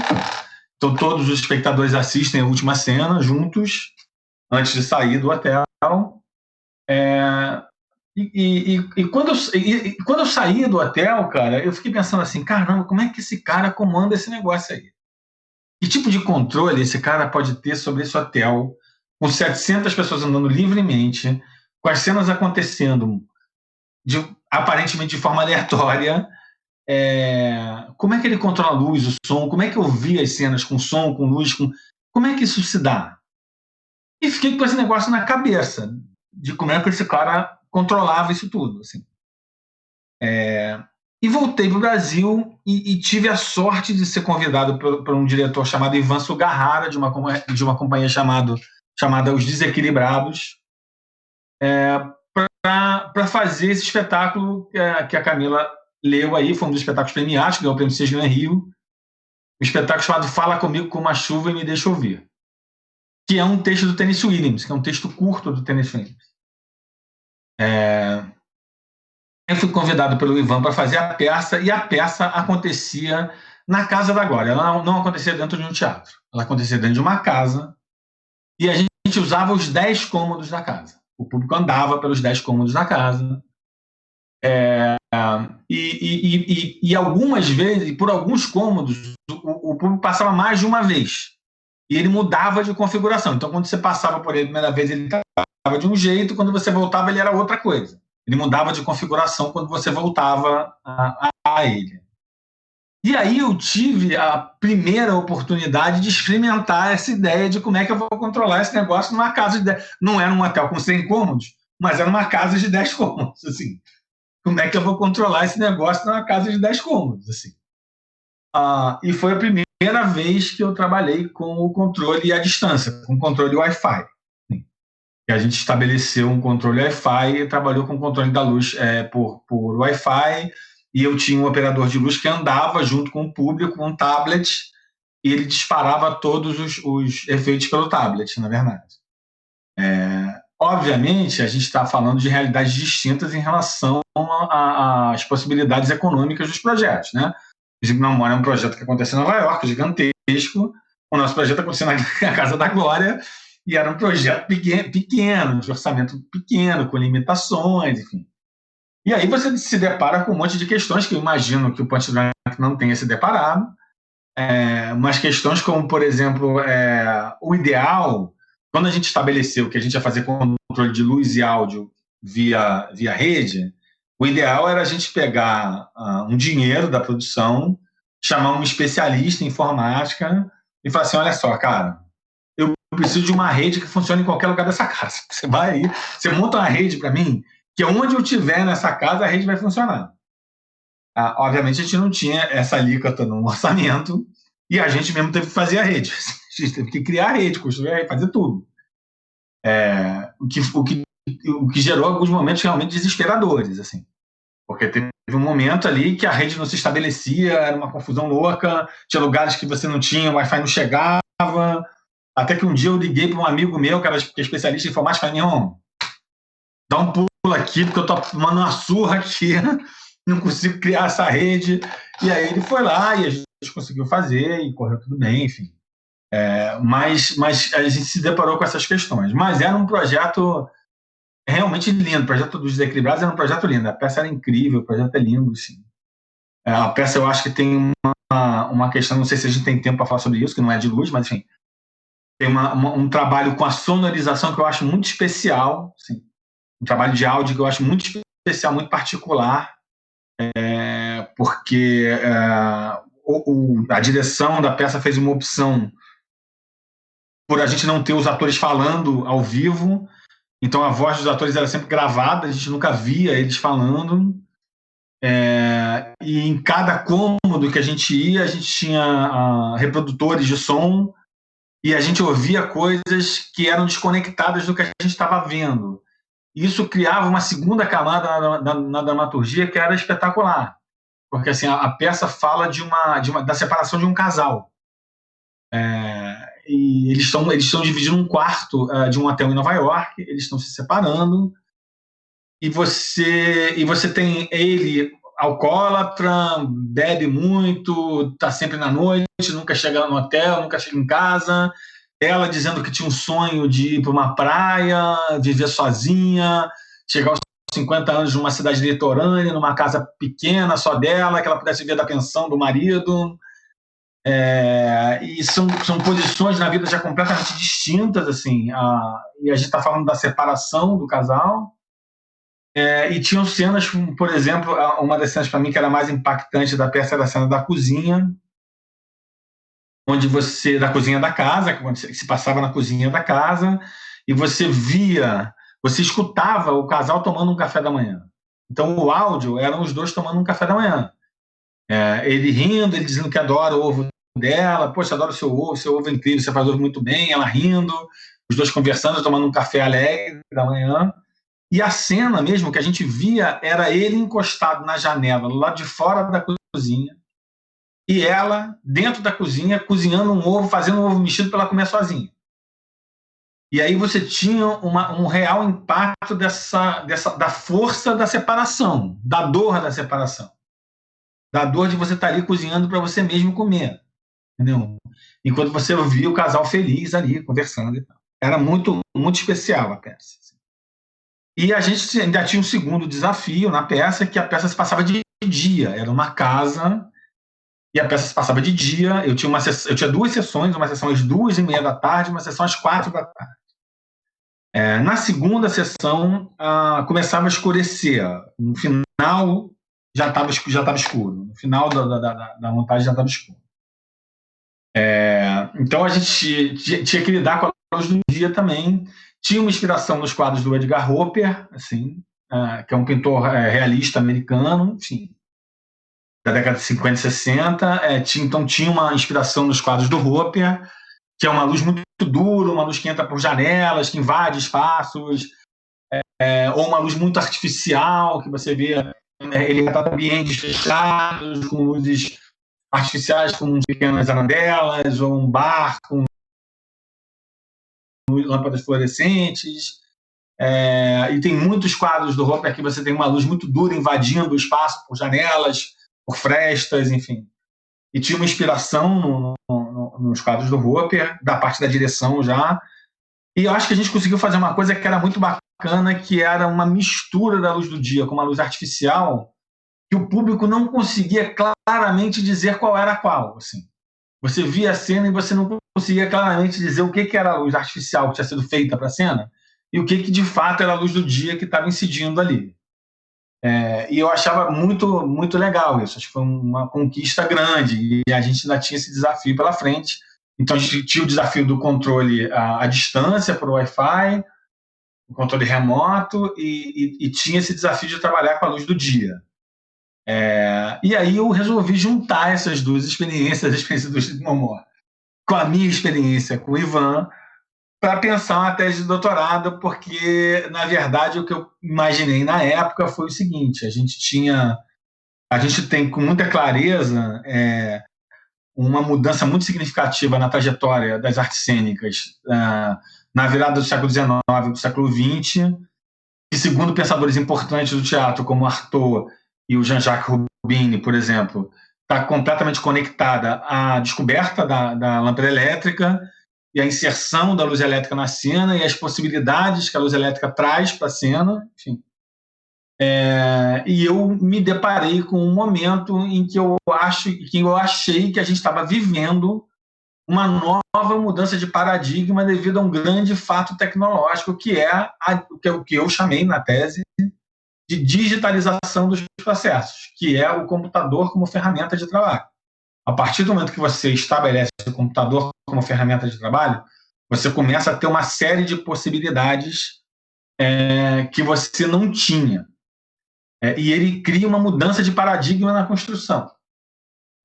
Então todos os espectadores assistem a última cena juntos, antes de sair do hotel. Quando eu saí do hotel, cara, eu fiquei pensando assim, caramba, como é que esse cara comanda esse negócio aí? Que tipo de controle esse cara pode ter sobre esse hotel, com 700 pessoas andando livremente, com as cenas acontecendo aparentemente de forma aleatória? Como é que ele controla a luz, o som? Como é que eu vi as cenas com som, com luz? Como é que isso se dá? E fiquei com esse negócio na cabeça, de como é que esse cara controlava isso tudo. Assim. E voltei para o Brasil e tive a sorte de ser convidado por um diretor chamado Ivan Sugarrara, de uma companhia chamada Os Desequilibrados, para fazer esse espetáculo que a Camila leu aí. Foi um dos espetáculos premiados, que ganhou o prêmio Sesgran Rio, um espetáculo chamado Fala Comigo como a Chuva e Me Deixa Ouvir, que é um texto do Tennessee Williams, que é um texto curto do Tennessee Williams. Eu fui convidado pelo Ivan para fazer a peça, e a peça acontecia na Casa da Glória. Ela não acontecia dentro de um teatro, ela acontecia dentro de uma casa, e a gente usava os 10 cômodos da casa. O público andava pelos 10 cômodos da casa, e algumas vezes, por alguns cômodos, o público passava mais de uma vez, e ele mudava de configuração. Então, quando você passava por ele a primeira vez, ele estava de um jeito, quando você voltava, ele era outra coisa. Ele mudava de configuração quando você voltava a ele. E aí eu tive a primeira oportunidade de experimentar essa ideia de como é que eu vou controlar esse negócio numa casa de 10. Não era um hotel com 100 cômodos, mas era uma casa de 10 cômodos. Assim. Como é que eu vou controlar esse negócio numa casa de 10 cômodos? Assim. E foi a primeira vez que eu trabalhei com o controle à distância, com o controle Wi-Fi. E a gente estabeleceu um controle Wi-Fi e trabalhou com o controle da luz por Wi-Fi, e eu tinha um operador de luz que andava junto com o público, com um tablet, e ele disparava todos os efeitos pelo tablet, na verdade. Obviamente, a gente está falando de realidades distintas em relação às possibilidades econômicas dos projetos, né? O Zico Namora é um projeto que acontece em Nova York, gigantesco. O nosso projeto aconteceu na Casa da Glória, e era um projeto pequeno, de orçamento pequeno, com limitações, enfim. E aí você se depara com um monte de questões que eu imagino que o Punch Drunk não tenha se deparado, mas questões como, por exemplo, o ideal, quando a gente estabeleceu que a gente ia fazer controle de luz e áudio via rede, o ideal era a gente pegar um dinheiro da produção, chamar um especialista em informática e falar assim, olha só, cara, eu preciso de uma rede que funcione em qualquer lugar dessa casa. Você vai aí, você monta uma rede para mim, que onde eu estiver nessa casa, a rede vai funcionar. Obviamente, a gente não tinha essa alíquota no orçamento, e a gente mesmo teve que fazer a rede. A gente teve que criar a rede, construir a rede, fazer tudo. O que gerou alguns momentos realmente desesperadores, assim. Porque teve um momento ali que a rede não se estabelecia, era uma confusão louca, tinha lugares que você não tinha, o Wi-Fi não chegava, até que um dia eu liguei para um amigo meu, que é especialista em informática, e falei, irmão, dá um pulo aqui, porque eu tô tomando uma surra aqui, não consigo criar essa rede. E aí ele foi lá e a gente conseguiu fazer e correu tudo bem, enfim. Mas a gente se deparou com essas questões. Mas era um projeto realmente lindo. O projeto dos Desequilibrados era um projeto lindo. A peça era incrível, o projeto é lindo, sim. A peça, eu acho que tem uma questão, não sei se a gente tem tempo para falar sobre isso, que não é de luz, mas enfim, tem um trabalho com a sonorização que eu acho muito especial, assim, um trabalho de áudio que eu acho muito especial, muito particular, porque a direção da peça fez uma opção por a gente não ter os atores falando ao vivo, então a voz dos atores era sempre gravada, a gente nunca via eles falando, e em cada cômodo que a gente ia, a gente tinha reprodutores de som e a gente ouvia coisas que eram desconectadas do que a gente estava vendo. Isso criava uma segunda camada na dramaturgia que era espetacular, porque assim, a peça fala da separação de um casal. E eles estão dividindo um quarto de um hotel em Nova York, eles estão se separando, e você tem ele alcoólatra, bebe muito, está sempre na noite, nunca chega no hotel, nunca chega em casa, ela dizendo que tinha um sonho de ir para uma praia, viver sozinha, chegar aos 50 anos numa cidade litorânea, numa casa pequena só dela, que ela pudesse viver da pensão do marido. E são posições na vida já completamente distintas, assim, e a gente está falando da separação do casal, e tinham cenas, por exemplo, uma das cenas para mim que era mais impactante da peça era a cena da cozinha, da cozinha da casa, que se passava na cozinha da casa, e você escutava o casal tomando um café da manhã. Então o áudio eram os dois tomando um café da manhã. Ele rindo, ele dizendo que adora o ovo dela, poxa, adoro seu ovo é incrível, você faz ovo muito bem, ela rindo, os dois conversando, tomando um café alegre da manhã. E a cena mesmo que a gente via era ele encostado na janela, do lado de fora da cozinha, e ela dentro da cozinha, cozinhando um ovo, fazendo um ovo mexido para ela comer sozinha. E aí você tinha um real impacto da força da separação, da dor da separação, da dor de você estar ali cozinhando para você mesmo comer, entendeu? Enquanto você via o casal feliz ali, conversando e tal. Era muito, muito especial a peça. E a gente ainda tinha um segundo desafio na peça, que a peça se passava de dia. Era uma casa e a peça se passava de dia. Eu tinha duas sessões, uma sessão às 2:30 da tarde, uma sessão às 4 da tarde. Na segunda sessão, começava a escurecer. No final, já estava escuro. No final da montagem, já estava escuro. Então, a gente tinha que lidar com a luz do dia também. Tinha uma inspiração nos quadros do Edgar Hopper, assim, que é um pintor realista americano, enfim, da década de 50 e 60. Então tinha uma inspiração nos quadros do Hopper, que é uma luz muito dura, uma luz que entra por janelas, que invade espaços, ou uma luz muito artificial, que você vê ele retata ambientes fechados, com luzes artificiais, com pequenas arandelas, ou um bar com lâmpadas fluorescentes, e tem muitos quadros do Hopper que você tem uma luz muito dura invadindo o espaço por janelas, por frestas, enfim. E tinha uma inspiração nos quadros do Hopper, da parte da direção já, e eu acho que a gente conseguiu fazer uma coisa que era muito bacana, que era uma mistura da luz do dia com uma luz artificial, que o público não conseguia claramente dizer qual era qual, assim. Você via a cena e você não conseguia claramente dizer o que era a luz artificial que tinha sido feita para a cena e o que de fato era a luz do dia que estava incidindo ali. E eu achava muito, muito legal isso. Acho que foi uma conquista grande e a gente ainda tinha esse desafio pela frente. Então a gente tinha o desafio do controle à distância para o Wi-Fi, o controle remoto e tinha esse desafio de trabalhar com a luz do dia. E aí eu resolvi juntar essas duas experiências, a experiência do Chico Momó com a minha experiência com o Ivan, para pensar uma tese de doutorado, porque, na verdade, o que eu imaginei na época foi o seguinte: a gente tem com muita clareza uma mudança muito significativa na trajetória das artes cênicas na virada do século XIX e do século XX, e segundo pensadores importantes do teatro, como Artaud e o Jean-Jacques Rubini, por exemplo, está completamente conectada à descoberta da lâmpada elétrica e à inserção da luz elétrica na cena e as possibilidades que a luz elétrica traz para a cena, enfim. E eu me deparei com um momento em que eu achei que a gente estava vivendo uma nova mudança de paradigma devido a um grande fato tecnológico, que é o que eu chamei na tese de digitalização dos processos, que é o computador como ferramenta de trabalho. A partir do momento que você estabelece o computador como ferramenta de trabalho, você começa a ter uma série de possibilidades que você não tinha. E ele cria uma mudança de paradigma na construção.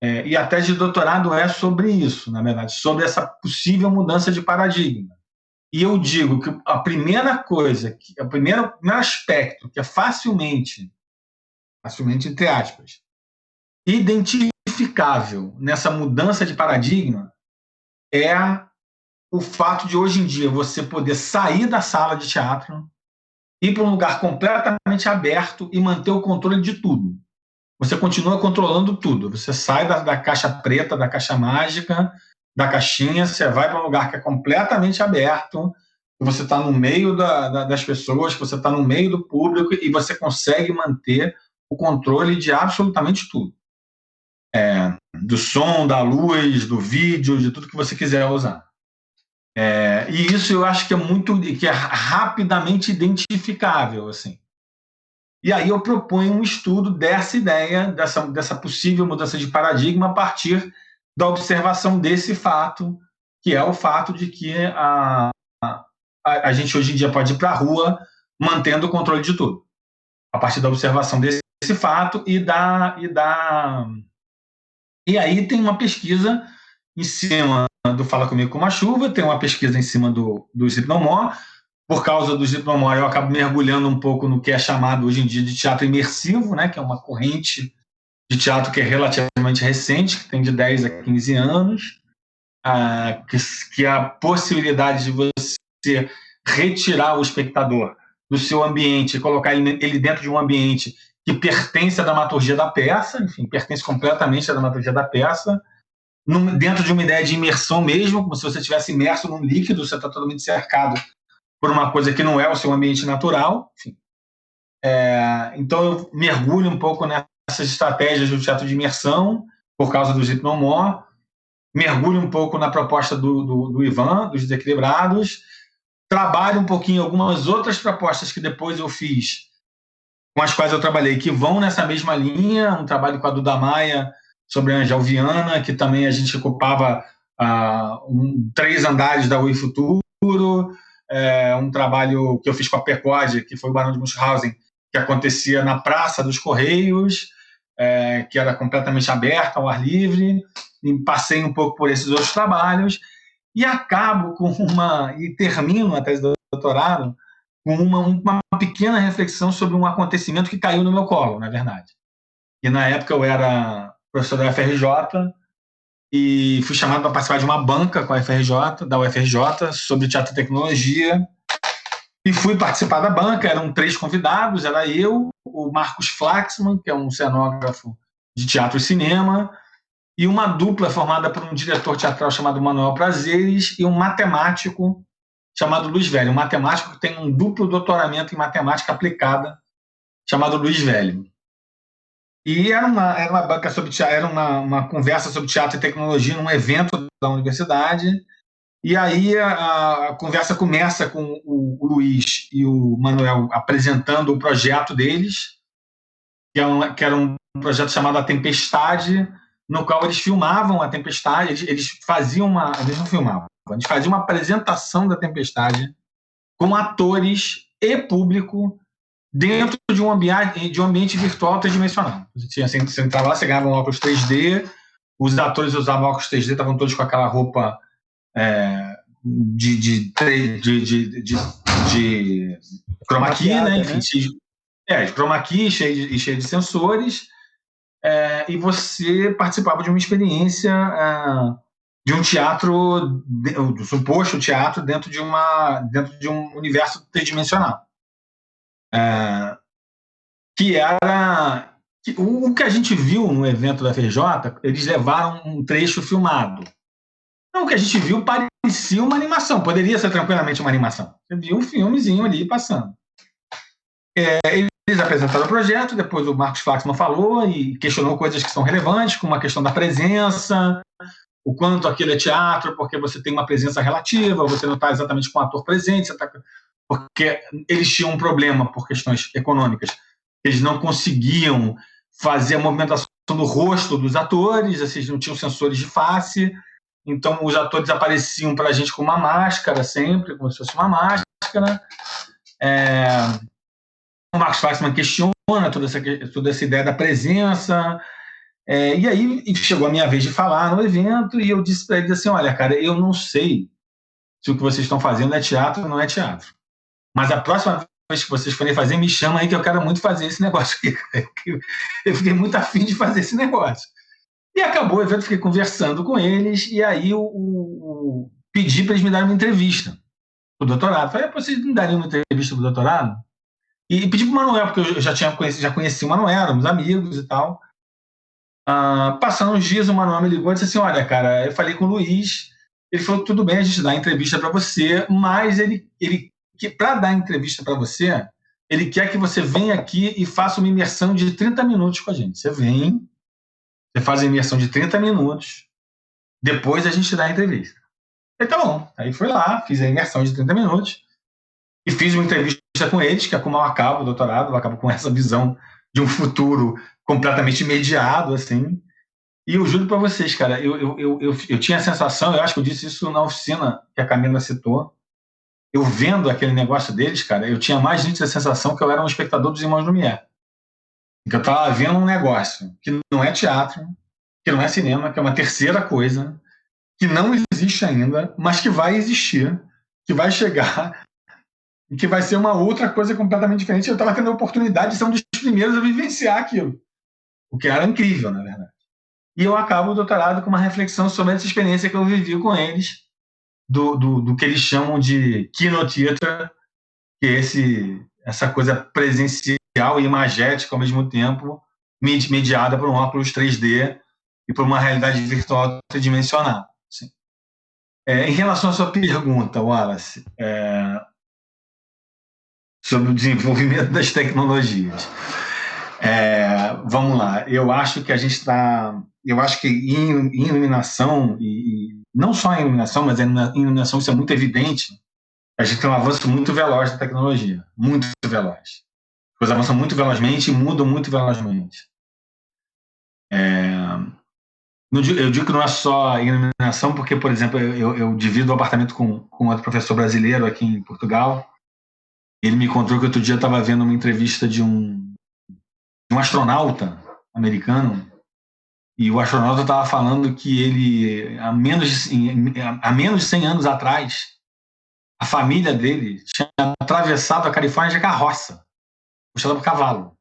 E a tese de doutorado é sobre isso, na verdade, sobre essa possível mudança de paradigma. E eu digo que a primeira coisa, o primeiro aspecto que é facilmente, entre aspas, identificável nessa mudança de paradigma é o fato de, hoje em dia, você poder sair da sala de teatro, ir para um lugar completamente aberto e manter o controle de tudo. Você continua controlando tudo. Você sai da caixa preta, da caixa mágica, da caixinha, você vai para um lugar que é completamente aberto, você está no meio das pessoas, você está no meio do público e você consegue manter o controle de absolutamente tudo. Do som, da luz, do vídeo, de tudo que você quiser usar. E isso eu acho que é rapidamente identificável, assim. E aí eu proponho um estudo dessa ideia, dessa possível mudança de paradigma a partir da observação desse fato, que é o fato de que a gente hoje em dia pode ir para a rua mantendo o controle de tudo. A partir da observação desse fato e aí tem uma pesquisa em cima do Fala Comigo com uma Chuva, tem uma pesquisa em cima do Sleep No More. Por causa do Sleep No More, eu acabo mergulhando um pouco no que é chamado hoje em dia de teatro imersivo, né, que é uma corrente de teatro que é relativamente recente, que tem de 10 a 15 anos, que é a possibilidade de você retirar o espectador do seu ambiente e colocar ele dentro de um ambiente que pertence à dramaturgia da peça, enfim, pertence completamente à dramaturgia da peça, dentro de uma ideia de imersão mesmo, como se você estivesse imerso num líquido, você está totalmente cercado por uma coisa que não é o seu ambiente natural. Enfim. Então eu mergulho um pouco nessas estratégias do teatro de imersão, por causa do Sleep No More, mergulho um pouco na proposta do Ivan, dos Desequilibrados, trabalho um pouquinho algumas outras propostas que depois eu fiz, com as quais eu trabalhei, que vão nessa mesma linha, um trabalho com a Duda Maia sobre a Angel Viana, que também a gente ocupava 3 andares da UI Futuro, um trabalho que eu fiz com a Percode, que foi o Barão de Munchausen, que acontecia na Praça dos Correios, que era completamente aberta, ao ar livre, e passei um pouco por esses outros trabalhos, e acabo e termino a tese de doutorado com uma pequena reflexão sobre um acontecimento que caiu no meu colo, na verdade. E na época eu era professor da UFRJ, e fui chamado para participar de uma banca com a da UFRJ sobre teatro e tecnologia, e fui participar da banca. Eram 3 convidados, era eu, o Marcos Flaxman, que é um cenógrafo de teatro e cinema, e uma dupla formada por um diretor teatral chamado Manuel Prazeres e um matemático chamado Luiz Velho, um matemático que tem um duplo doutoramento em matemática aplicada, chamado Luiz Velho. E era uma banca sobre teatro, era uma conversa sobre teatro e tecnologia num evento da universidade. E aí a conversa começa com o Luiz e o Manuel apresentando o projeto deles, que era um projeto chamado A Tempestade, no qual eles filmavam a tempestade. Eles não filmavam, eles faziam uma apresentação da tempestade com atores e público dentro de um ambiente virtual tridimensional. Você entrava lá, você ganhava um óculos 3D, os atores usavam óculos 3D, estavam todos com aquela roupa de chroma key, né? Enfim, de chroma key cheio de sensores, e você participava de uma experiência de um teatro, do suposto teatro dentro de um universo tridimensional, que era o que a gente viu no evento da FJ. Eles levaram um trecho filmado. Então, o que a gente viu parecia uma animação, poderia ser tranquilamente uma animação. Você viu um filmezinho ali passando. Eles apresentaram o projeto, depois o Marcos Flaxman falou e questionou coisas que são relevantes, como a questão da presença, o quanto aquilo é teatro, porque você tem uma presença relativa, você não está exatamente com o ator presente, porque eles tinham um problema por questões econômicas. Eles não conseguiam fazer a movimentação do rosto dos atores, eles não tinham sensores de face. Então, os atores apareciam para a gente com uma máscara sempre, como se fosse uma máscara. O Marcos Flaxman questiona toda essa ideia da presença. E aí chegou a minha vez de falar no evento e eu disse para eles assim, olha, cara, eu não sei se o que vocês estão fazendo é teatro ou não é teatro. Mas a próxima vez que vocês forem fazer, me chama aí que eu quero muito fazer esse negócio aqui. Eu fiquei muito afim de fazer esse negócio. E acabou o evento, fiquei conversando com eles, e aí eu pedi para eles me darem uma entrevista para o doutorado. Falei, vocês me dariam uma entrevista para o doutorado? E pedi para o Manuel, porque eu já conheci o Manuel, éramos amigos e tal. Passando uns dias, o Manuel me ligou e disse assim, olha, cara, eu falei com o Luiz, ele falou que tudo bem, a gente dá a entrevista para você, mas para dar a entrevista para você, ele quer que você venha aqui e faça uma imersão de 30 minutos com a gente. Você vem, você faz a imersão de 30 minutos, depois a gente dá a entrevista. E tá bom. Aí fui lá, fiz a imersão de 30 minutos e fiz uma entrevista com eles, que é como eu acabo o doutorado, eu acabo com essa visão de um futuro completamente imediato, assim. E eu juro para vocês, cara, eu tinha a sensação, eu acho que eu disse isso na oficina que a Camila citou, eu vendo aquele negócio deles, cara, eu tinha mais nítida sensação que eu era um espectador dos Irmãos Lumière. Que eu estava vendo um negócio que não é teatro, que não é cinema, que é uma terceira coisa, que não existe ainda, mas que vai existir, que vai chegar e que vai ser uma outra coisa completamente diferente. Eu estava tendo a oportunidade de ser um dos primeiros a vivenciar aquilo, o que era incrível, na verdade. E eu acabo o doutorado com uma reflexão sobre essa experiência que eu vivi com eles, do que eles chamam de keynote theater, que é essa coisa presencial e imagética ao mesmo tempo, mediada por um óculos 3D e por uma realidade virtual tridimensional. Assim. Em relação à sua pergunta, Wallace, sobre o desenvolvimento das tecnologias, vamos lá. Eu acho que a gente está... Eu acho que em iluminação, e não só em iluminação, mas em iluminação isso é muito evidente, a gente tem um avanço muito veloz da tecnologia, muito veloz. As coisas avançam muito velozmente e mudam muito velozmente. Eu digo que não é só em iluminação, porque, por exemplo, eu divido o apartamento com outro professor brasileiro aqui em Portugal. Ele me contou que outro dia estava vendo uma entrevista de um astronauta americano, e o astronauta estava falando que ele, há menos de 100 anos atrás, a família dele tinha atravessado a Califórnia de carroça, puxada por cavalo.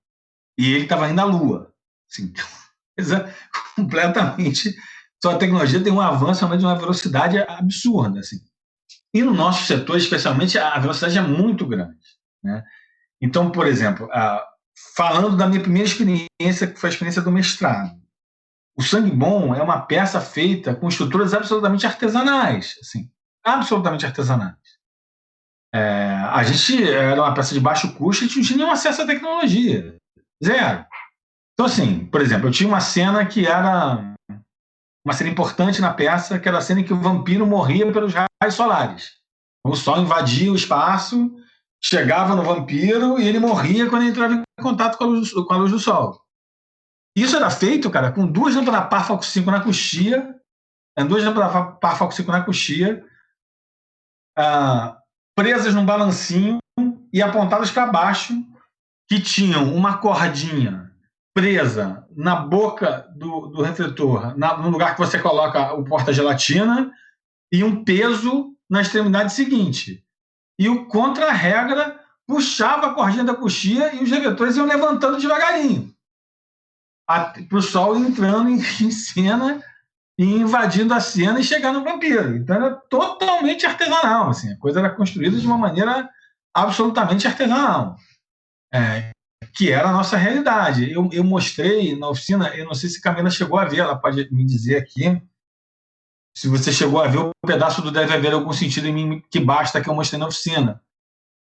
E ele estava indo à Lua. Assim, coisa completamente... Só a tecnologia tem um avanço de uma velocidade absurda. Assim. E no nosso setor, especialmente, a velocidade é muito grande. Né? Então, por exemplo, falando da minha primeira experiência, que foi a experiência do mestrado, o Sangue Bom é uma peça feita com estruturas absolutamente artesanais. Assim, absolutamente artesanais. A gente era uma peça de baixo custo e a gente não tinha nenhum acesso à tecnologia. Zero. Então, assim, por exemplo, eu tinha uma cena que era uma cena importante na peça, que era a cena em que o vampiro morria pelos raios solares. O sol invadia o espaço, chegava no vampiro e ele morria quando ele entrava em contato com a luz do sol. Isso era feito, cara, com 2 lâmpadas par foco 5 na coxia, 2 lâmpadas par foco 5 na coxia, presas num balancinho e apontadas para baixo, que tinham uma cordinha presa na boca do refletor, no lugar que você coloca o porta-gelatina, e um peso na extremidade seguinte. E o contra-regra puxava a cordinha da coxia e os revetores iam levantando devagarinho, para o sol entrando em cena e invadindo a cena e chegando no vampiro. Então era totalmente artesanal, assim, a coisa era construída de uma maneira absolutamente artesanal, que era a nossa realidade. Eu mostrei na oficina, eu não sei se a Camila chegou a ver, ela pode me dizer aqui, se você chegou a ver o pedaço do Deve Haver Algum Sentido em Mim Que Basta, que eu mostrei na oficina,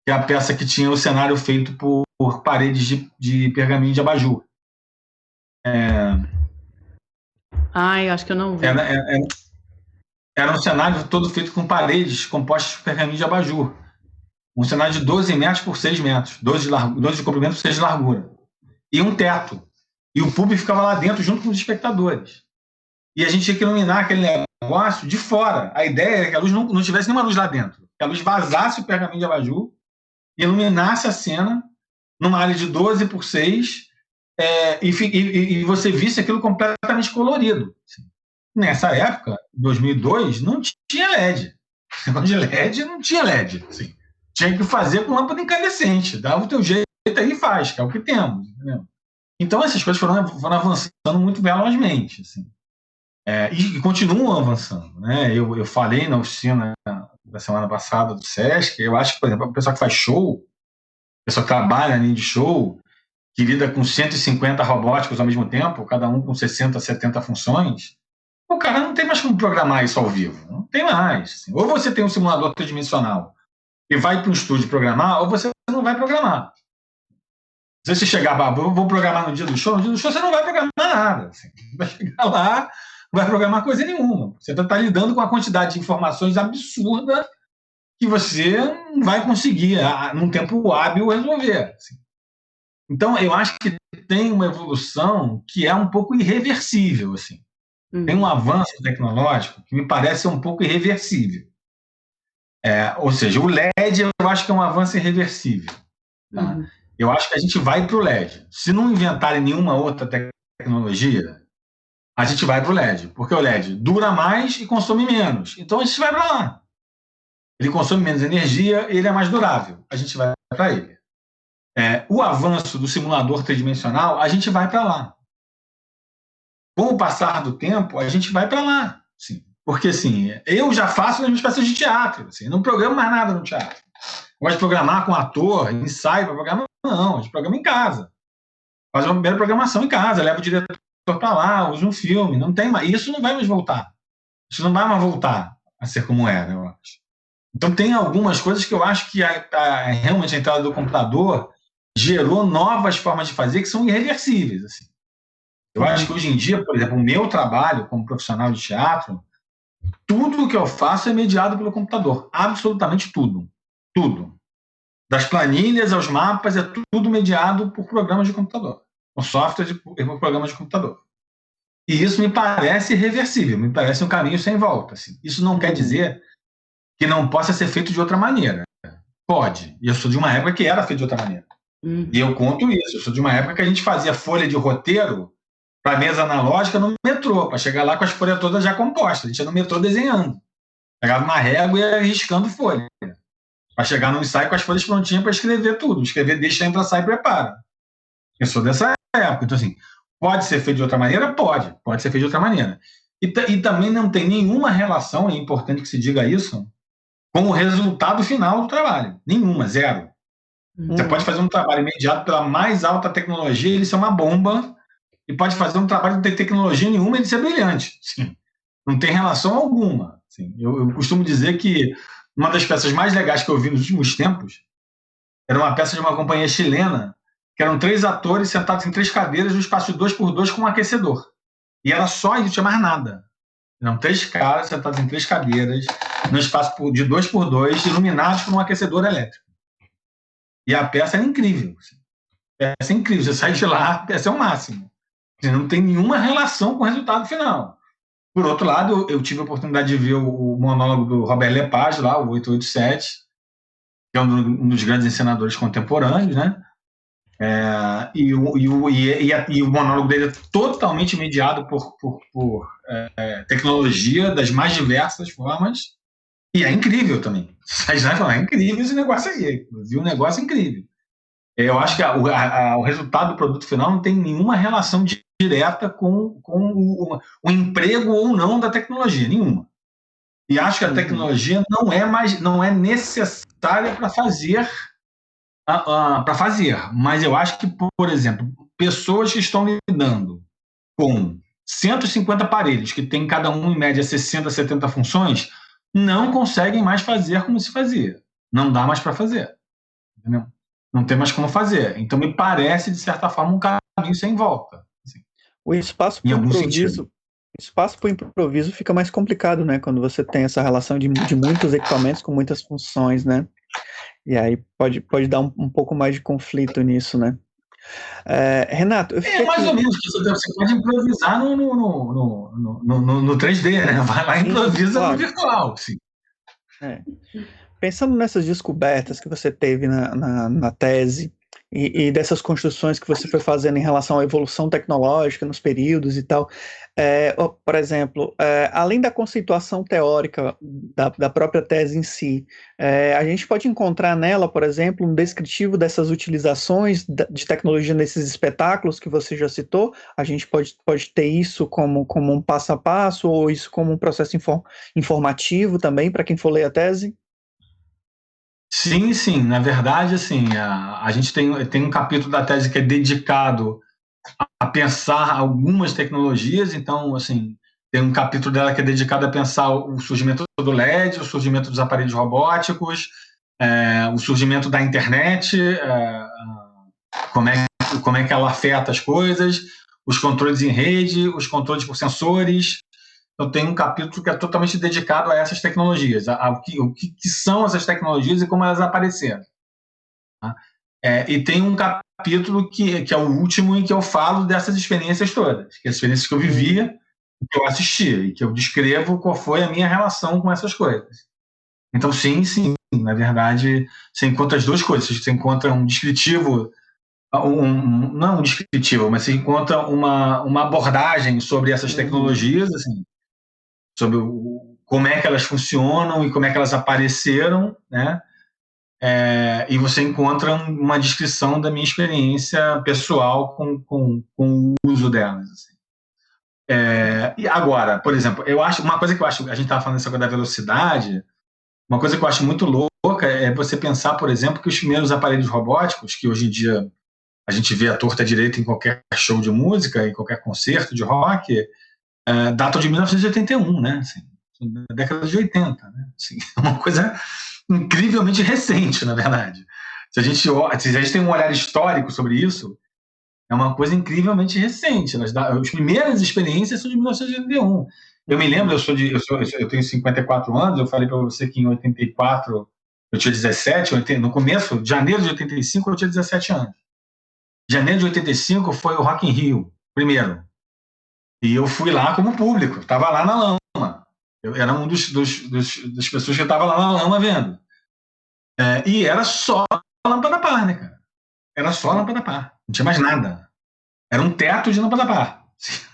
que é a peça que tinha o cenário feito por paredes de pergaminho de abajur. Ai, acho que eu não vi. Era um cenário todo feito com paredes compostas de pergaminho de abajur. Um cenário de 12 metros por 6 metros. 12 de comprimento por 6 de largura. E um teto. E o público ficava lá dentro junto com os espectadores. E a gente tinha que iluminar aquele negócio de fora. A ideia era que a luz não tivesse nenhuma luz lá dentro. Que a luz vazasse o pergaminho de abajur, iluminasse a cena numa área de 12 por 6 e você visse aquilo completamente colorido. Nessa época, 2002, não tinha LED. De LED não tinha LED. Assim. Tinha que fazer com lâmpada incandescente. Dava o teu jeito aí e faz, que é o que temos. Entendeu? Então essas coisas foram avançando muito velozmente. Assim. E continuam avançando. Né? Eu falei na oficina da semana passada do Sesc, eu acho que, por exemplo, o pessoal que faz show, o pessoal que trabalha de show, que lida com 150 robóticos ao mesmo tempo, cada um com 60, 70 funções, o cara não tem mais como programar isso ao vivo. Não tem mais. Assim. Ou você tem um simulador tridimensional e vai para um estúdio programar, ou você não vai programar. Se você chegar, eu vou programar no dia do show você não vai programar nada. Assim. Vai chegar lá, não vai programar coisa nenhuma. Você está lidando com uma quantidade de informações absurda que você não vai conseguir, num tempo hábil, resolver. Assim. Então, eu acho que tem uma evolução que é um pouco irreversível. Assim. Tem um avanço tecnológico que me parece um pouco irreversível. Ou seja, o LED eu acho que é um avanço irreversível. Tá? Eu acho que a gente vai para o LED. Se não inventarem nenhuma outra tecnologia, a gente vai para o LED. Porque o LED dura mais e consome menos. Então a gente vai para lá. Ele consome menos energia e ele é mais durável. A gente vai para ele. O avanço do simulador tridimensional, a gente vai para lá. Com o passar do tempo, a gente vai para lá. Sim. Porque, assim, eu já faço as minhas peças de teatro. Assim, não programo mais nada no teatro. Gosto de programar com ator, ensaio para programar. Não, a gente programa em casa. Faz uma primeira programação em casa, leva o diretor para lá, usa um filme. Não tem mais. Isso não vai mais voltar. Isso não vai mais voltar a ser como era, eu acho. Então, tem algumas coisas que eu acho que realmente a entrada do computador gerou novas formas de fazer que são irreversíveis. Assim. Eu acho que hoje em dia, por exemplo, o meu trabalho como profissional de teatro, tudo o que eu faço é mediado pelo computador. Absolutamente tudo. Tudo. Das planilhas aos mapas, é tudo mediado por programas de computador. Por software e por programas de computador. E isso me parece irreversível, me parece um caminho sem volta. Assim. Isso não quer dizer que não possa ser feito de outra maneira. Pode. E eu sou de uma época que era feito de outra maneira. E eu conto isso. Eu sou de uma época que a gente fazia folha de roteiro para a mesa analógica no metrô, para chegar lá com as folhas todas já compostas. A gente ia no metrô desenhando. Pegava uma régua e ia riscando folha. Para chegar no ensaio com as folhas prontinhas para escrever tudo. Escrever, deixa, entra, sai e prepara. Eu sou dessa época. Então, assim, pode ser feito de outra maneira? Pode. Pode ser feito de outra maneira. E também não tem nenhuma relação, é importante que se diga isso, com o resultado final do trabalho. Nenhuma, zero. Você pode fazer um trabalho imediato pela mais alta tecnologia e ele ser uma bomba, e pode fazer um trabalho que não tem tecnologia nenhuma e ele ser brilhante. Sim. Não tem relação alguma. Sim. Eu costumo dizer que uma das peças mais legais que eu vi nos últimos tempos era uma peça de uma companhia chilena, que eram 3 atores sentados em 3 cadeiras no espaço de 2x2 com um aquecedor. E era só isso, não tinha mais nada. Eram 3 caras sentados em 3 cadeiras, no espaço de 2x2, iluminados por um aquecedor elétrico. E a peça era incrível. A peça é incrível. Você sai de lá, a peça é o máximo. Você não tem nenhuma relação com o resultado final. Por outro lado, eu tive a oportunidade de ver o monólogo do Robert Lepage, lá, o 887, que é um dos grandes encenadores contemporâneos, né? E o monólogo dele é totalmente mediado por tecnologia das mais diversas formas, E é incrível também. É incrível esse negócio aí. Eu vi um negócio incrível. Eu acho que o resultado do produto final não tem nenhuma relação direta com o emprego ou não da tecnologia, nenhuma. E acho que a tecnologia não é necessária para fazer, mas eu acho que, por exemplo, pessoas que estão lidando com 150 aparelhos, que tem cada um em média 60, 70 funções, não conseguem mais fazer como se fazia. Não dá mais para fazer. Entendeu? Não tem mais como fazer. Então, me parece, de certa forma, um caminho sem volta. Assim, o espaço para o improviso fica mais complicado, né? Quando você tem essa relação de muitos equipamentos com muitas funções, né? E aí pode dar um pouco mais de conflito nisso, né? Renato, eu fiquei mais ou menos, você pode improvisar no 3D, né? Vai lá e improvisa no virtual. Sim. Pensando nessas descobertas que você teve na tese e dessas construções que você foi fazendo em relação à evolução tecnológica nos períodos e tal, por exemplo, além da conceituação teórica da própria tese em si, a gente pode encontrar nela, por exemplo, um descritivo dessas utilizações de tecnologia nesses espetáculos que você já citou. A gente pode ter isso como um passo a passo, ou isso como um processo informativo também, para quem for ler a tese? Sim. Na verdade, assim, a gente tem um capítulo da tese que é dedicado a pensar algumas tecnologias. Então, assim, tem um capítulo dela que é dedicado a pensar o surgimento do LED, o surgimento dos aparelhos robóticos, o surgimento da internet, como é que ela afeta as coisas, os controles em rede, os controles por sensores. Então, tem um capítulo que é totalmente dedicado a essas tecnologias, o que são essas tecnologias e como elas apareceram. Tá? E tem um capítulo que é o último, em que eu falo dessas experiências todas, que as experiências que eu vivia, que eu assistia, e que eu descrevo qual foi a minha relação com essas coisas. Então, sim, na verdade, você encontra as duas coisas. Você encontra um descritivo, não um descritivo, mas você encontra uma abordagem sobre essas tecnologias, assim, sobre como é que elas funcionam e como é que elas apareceram, né? E você encontra uma descrição da minha experiência pessoal com o uso delas. Assim. E agora, por exemplo, uma coisa que eu acho, a gente estava falando essa coisa da velocidade, uma coisa que eu acho muito louca é você pensar, por exemplo, que os primeiros aparelhos robóticos, que hoje em dia a gente vê à torta direita em qualquer show de música, em qualquer concerto de rock, datam de 1981, né? Assim, da década de 80, né? Assim, é uma coisa incrivelmente recente, na verdade. Se a gente tem um olhar histórico sobre isso, é uma coisa incrivelmente recente. As primeiras experiências são de 1981. Eu me lembro, eu tenho 54 anos, eu falei para você que em 84 eu tinha 17, no começo, de janeiro de 85 eu tinha 17 anos. Janeiro de 85 foi o Rock in Rio, primeiro. E eu fui lá como público, estava lá na lama. Eu era um das pessoas que estava lá na lama vendo. E era só lâmpada par, né, cara? Era só lâmpada par. Não tinha mais nada. Era um teto de lâmpada par.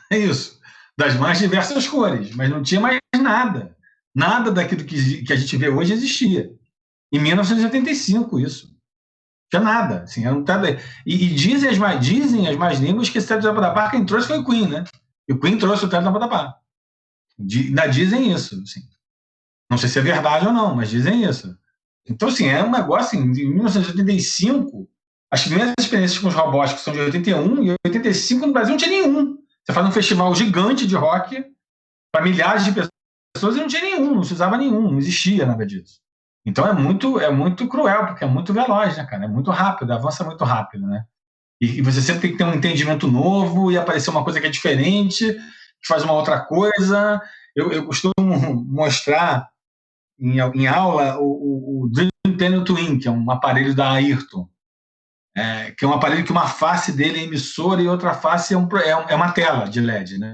É isso. Das mais diversas cores. Mas não tinha mais nada. Nada daquilo que a gente vê hoje existia. Em 1985, isso. Não tinha nada. Assim, era um teto. E dizem as mais línguas que esse teto de lâmpada par quem trouxe foi o Queen, né? E o Queen trouxe o teto de lâmpada par. Ainda dizem isso. Assim. Não sei se é verdade ou não, mas dizem isso. Então, assim, é um negócio, assim, em 1985, as primeiras experiências com os robóticos são de 81, e 85 no Brasil não tinha nenhum. Você faz um festival gigante de rock para milhares de pessoas e não tinha nenhum, não se usava nenhum, não existia nada disso. Então é muito cruel, porque é muito veloz, né, cara? É muito rápido, avança muito rápido, né? E você sempre tem que ter um entendimento novo e aparecer uma coisa que é diferente, que faz uma outra coisa. Eu costumo mostrar em aula o Dream Piano Twin, que é um aparelho da Ayrton, que é um aparelho que uma face dele é emissora e outra face é uma tela de LED, né?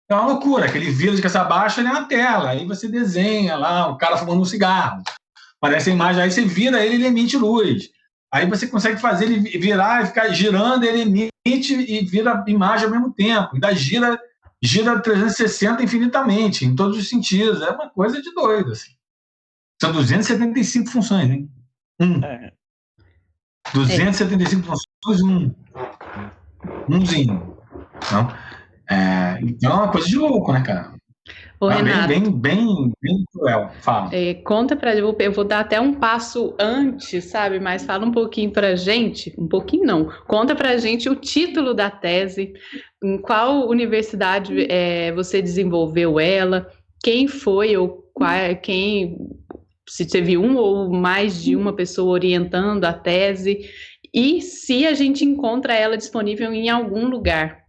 É uma loucura, que ele vira de cabeça abaixo, ele é uma tela, aí você desenha lá, o cara fumando um cigarro, parece a imagem, aí você vira ele emite luz, aí você consegue fazer ele virar e ficar girando, ele emite e vira imagem ao mesmo tempo, ainda gira 360 infinitamente, em todos os sentidos, é uma coisa de doido, assim. São 275 funções, hein? 275 funções, umzinho. Então é uma coisa de louco, né, cara? Ô, Renato, bem cruel. Fala. Conta pra gente, eu vou dar até um passo antes, sabe? Mas fala um pouquinho pra gente, um pouquinho não, conta pra gente o título da tese, em qual universidade você desenvolveu ela, quem foi ou se teve um ou mais de uma pessoa orientando a tese, e se a gente encontra ela disponível em algum lugar.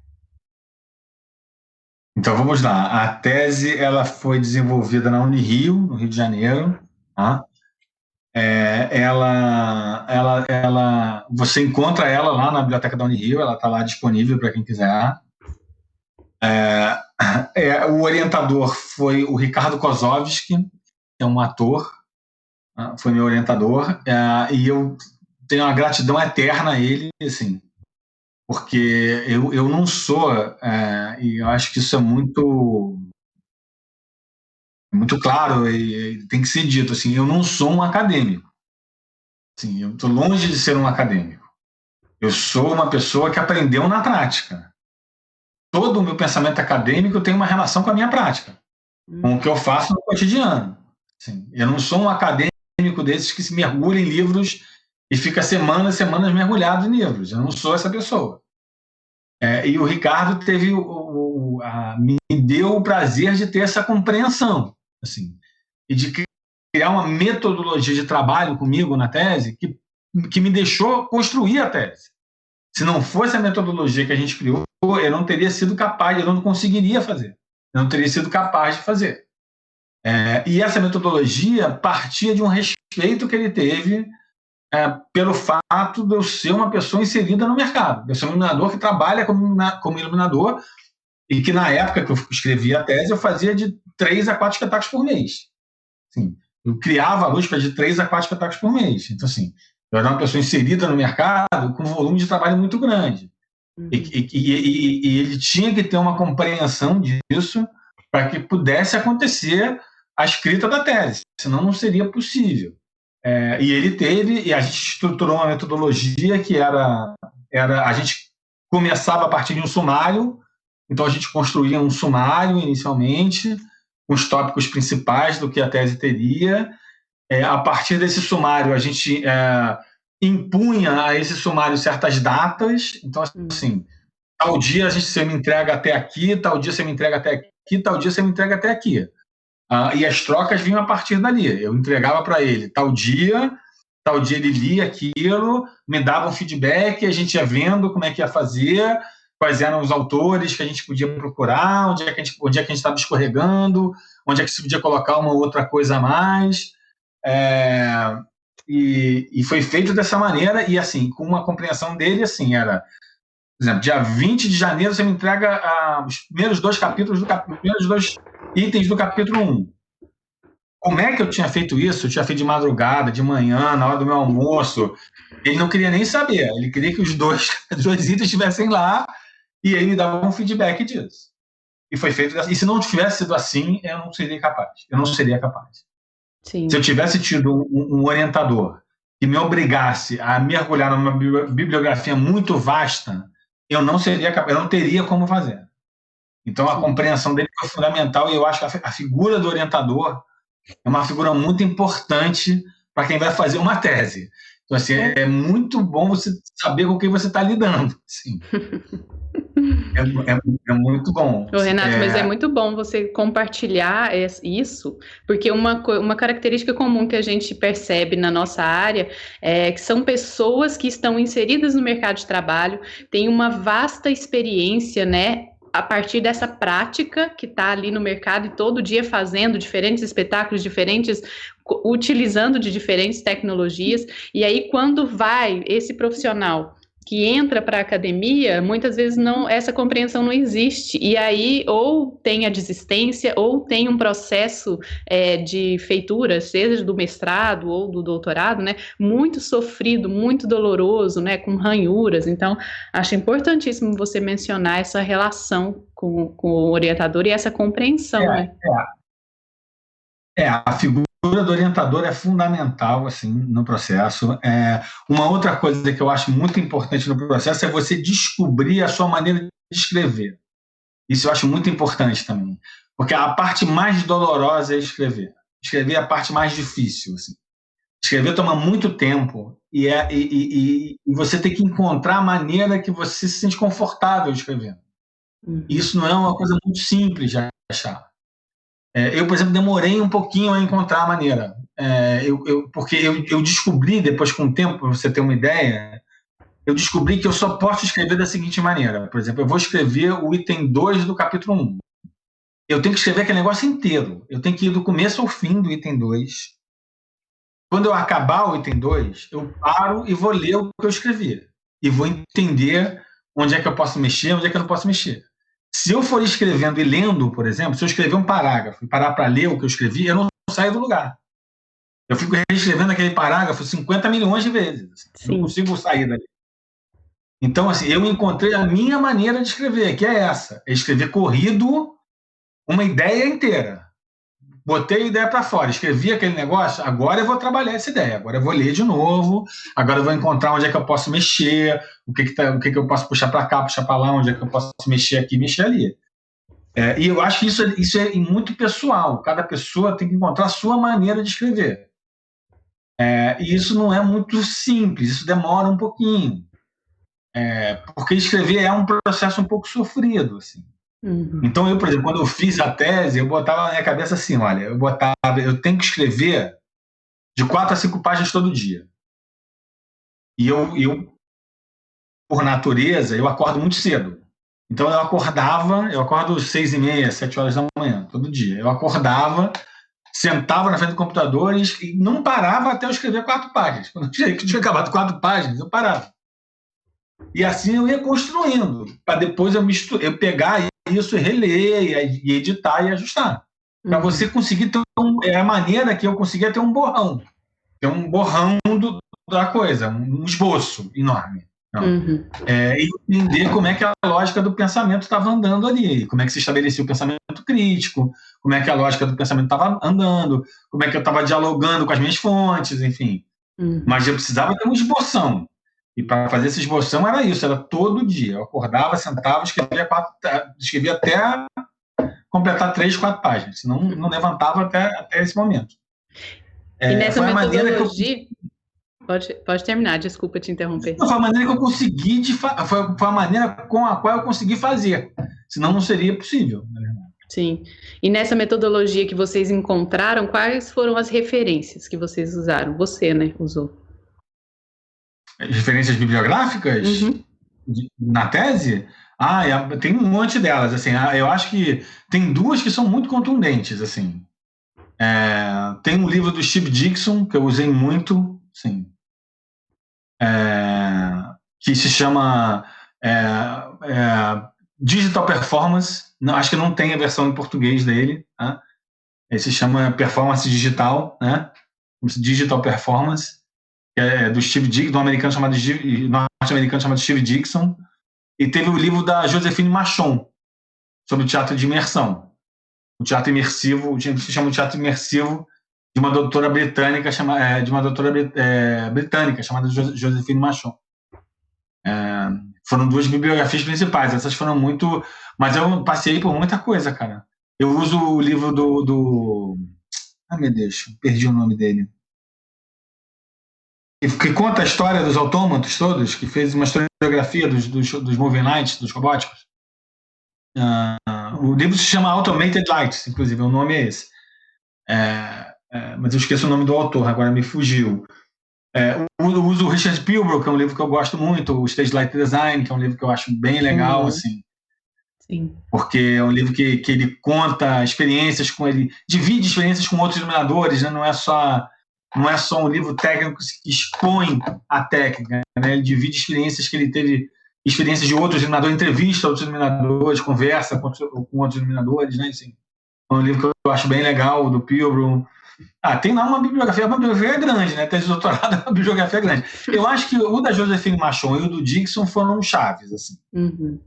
Então vamos lá. A tese ela foi desenvolvida na Unirio, no Rio de Janeiro. Tá? Você encontra ela lá na biblioteca da Unirio, ela está lá disponível para quem quiser. O orientador foi o Ricardo Kozovski, que é um ator, foi meu orientador, e eu tenho uma gratidão eterna a ele, assim, porque eu não sou, e eu acho que isso é muito claro e tem que ser dito, assim, eu não sou um acadêmico. Assim, eu estou longe de ser um acadêmico. Eu sou uma pessoa que aprendeu na prática. Todo o meu pensamento acadêmico tem uma relação com a minha prática, com o que eu faço no cotidiano. Assim, eu não sou um acadêmico desses que se mergulha em livros e fica semanas e semanas mergulhado em livros. Eu não sou essa pessoa. E o Ricardo me deu o prazer de ter essa compreensão, assim, e de criar uma metodologia de trabalho comigo na tese que me deixou construir a tese. Se não fosse a metodologia que a gente criou, eu não teria sido capaz, eu não conseguiria fazer. Eu não teria sido capaz de fazer. E essa metodologia partia de um respeito que ele teve pelo fato de eu ser uma pessoa inserida no mercado. Eu sou um iluminador que trabalha como iluminador e que, na época que eu escrevia a tese, eu fazia de 3 a 4 espetáculos por mês. Assim, eu criava a luz para de 3 a 4 espetáculos por mês. Então, assim, eu era uma pessoa inserida no mercado com um volume de trabalho muito grande. E ele tinha que ter uma compreensão disso para que pudesse acontecer a escrita da tese, senão não seria possível. E ele teve, e a gente estruturou uma metodologia que era a gente começava a partir de um sumário, então a gente construía um sumário inicialmente, com os tópicos principais do que a tese teria. A partir desse sumário, a gente impunha a esse sumário certas datas. Então, assim, tal dia você me entrega até aqui, tal dia você me entrega até aqui, tal dia você me entrega até aqui. E as trocas vinham a partir dali. Eu entregava para ele tal dia ele lia aquilo, me dava um feedback, a gente ia vendo como é que ia fazer, quais eram os autores que a gente podia procurar, onde é que a gente estava escorregando, onde é que se podia colocar uma outra coisa a mais. E foi feito dessa maneira, e assim, com uma compreensão dele, assim, era, por exemplo, dia 20 de janeiro você me entrega os primeiros 2 capítulos, primeiros 2 itens do capítulo 1. Como é que eu tinha feito isso? Eu tinha feito de madrugada, de manhã, na hora do meu almoço. Ele não queria nem saber, ele queria que os dois itens estivessem lá, e ele me dava um feedback disso. E foi feito assim. E se não tivesse sido assim, eu não seria capaz. Sim. Se eu tivesse tido um orientador que me obrigasse a mergulhar numa bibliografia muito vasta, eu não teria como fazer. Então, a compreensão dele foi fundamental, e eu acho que a figura do orientador é uma figura muito importante para quem vai fazer uma tese. Então, assim, é muito bom você saber com quem você está lidando. Assim. É muito bom. Ô, Renato, mas é muito bom você compartilhar isso, porque uma característica comum que a gente percebe na nossa área é que são pessoas que estão inseridas no mercado de trabalho, têm uma vasta experiência, né, a partir dessa prática que está ali no mercado e todo dia fazendo diferentes espetáculos diferentes, utilizando de diferentes tecnologias, e aí quando vai esse profissional que entra para a academia, muitas vezes essa compreensão não existe, e aí ou tem a desistência, ou tem um processo de feitura, seja do mestrado ou do doutorado, né, muito sofrido, muito doloroso, né, com ranhuras. Então, acho importantíssimo você mencionar essa relação com o orientador e essa compreensão. Né? A figura do orientador é fundamental, assim, no processo. Uma outra coisa que eu acho muito importante no processo é você descobrir a sua maneira de escrever. Isso eu acho muito importante também. Porque a parte mais dolorosa é escrever. Escrever é a parte mais difícil, assim. Escrever toma muito tempo e você tem que encontrar a maneira que você se sente confortável escrevendo. Isso não é uma coisa muito simples de achar. Eu, por exemplo, demorei um pouquinho a encontrar a maneira. Porque eu descobri, depois com o tempo, para você ter uma ideia, eu descobri que eu só posso escrever da seguinte maneira. Por exemplo, eu vou escrever o item 2 do capítulo 1. Eu tenho que escrever aquele negócio inteiro. Eu tenho que ir do começo ao fim do item 2. Quando eu acabar o item 2, eu paro e vou ler o que eu escrevi. E vou entender onde é que eu posso mexer, onde é que eu não posso mexer. Se eu for escrevendo e lendo, por exemplo, se eu escrever um parágrafo e parar para ler o que eu escrevi, eu não saio do lugar. Eu fico reescrevendo aquele parágrafo 50 milhões de vezes. Assim, não consigo sair dali. Então, assim, eu encontrei a minha maneira de escrever, que é essa. É escrever corrido uma ideia inteira. Botei a ideia para fora, escrevi aquele negócio, agora eu vou trabalhar essa ideia, agora eu vou ler de novo, agora eu vou encontrar onde é que eu posso mexer, o que eu posso puxar para cá, puxar para lá, onde é que eu posso mexer aqui, mexer ali. E eu acho que isso é muito pessoal, cada pessoa tem que encontrar a sua maneira de escrever. E isso não é muito simples, isso demora um pouquinho. Porque escrever é um processo um pouco sofrido, assim. Então, eu, por exemplo, quando eu fiz a tese, eu botava na minha cabeça assim, olha, eu tenho que escrever de 4 a 5 páginas todo dia. E eu, por natureza, eu acordo muito cedo. Então, eu acordo às 6h30, 7 horas da manhã, todo dia. Eu acordava, sentava na frente do computador e não parava até eu escrever 4 páginas. Quando eu tinha acabado 4 páginas, eu parava. E assim eu ia construindo, para depois eu pegar isso e reler, e editar e ajustar. Para você conseguir ter a maneira que eu conseguia ter um borrão. Ter um borrão da coisa, um esboço enorme. E entender como é que a lógica do pensamento estava andando ali, como é que se estabelecia o pensamento crítico, como é que a lógica do pensamento estava andando, como é que eu estava dialogando com as minhas fontes, enfim. Mas eu precisava ter um esboção. E para fazer esse esboção era isso, era todo dia. Eu acordava, sentava, escrevia até completar 3, 4 páginas, senão não levantava até esse momento. E nessa metodologia... Pode terminar, desculpa te interromper. Foi a maneira que eu consegui, foi a maneira com a qual eu consegui fazer, senão não seria possível, na verdade. Sim. E nessa metodologia que vocês encontraram, quais foram as referências que vocês usaram? Você, né, usou? Referências bibliográficas na tese? Tem um monte delas. Assim, eu acho que tem 2 que são muito contundentes. Assim. Tem um livro do Steve Dixon, que eu usei muito, assim, que se chama Digital Performance. Não, acho que não tem a versão em português dele. Tá? Ele se chama Performance Digital, né? Digital Performance. Do Steve Dixon, norte-americano chamado Steve Dixon, e teve o livro da Josephine Machon sobre o teatro de imersão, o teatro imersivo, se chama o teatro imersivo de uma doutora britânica chamada Josephine Machon. Foram 2 bibliografias principais, essas foram muito, mas eu passei por muita coisa, cara. Eu uso o livro do meu Deus, perdi o nome dele. Que conta a história dos autômatos todos, que fez uma historiografia dos moving lights, dos robóticos. O livro se chama Automated Lights, inclusive, o nome é esse. Mas eu esqueço o nome do autor, agora me fugiu. Eu uso o Richard Pilbrow, que é um livro que eu gosto muito, o Stage Light Design, que é um livro que eu acho bem legal, assim. Sim. Porque é um livro que ele conta experiências ele divide experiências com outros iluminadores, né? Não é só um livro técnico que expõe a técnica, né? Ele divide experiências que ele teve, experiências de outros iluminadores, entrevista outros iluminadores, conversa com outros iluminadores, né? Assim, é um livro que eu acho bem legal, do Pilbrow. Tem lá uma bibliografia é grande, né? Tese de doutorado é uma bibliografia grande. Eu acho que o da Josephine Machon e o do Dixon foram chaves, assim.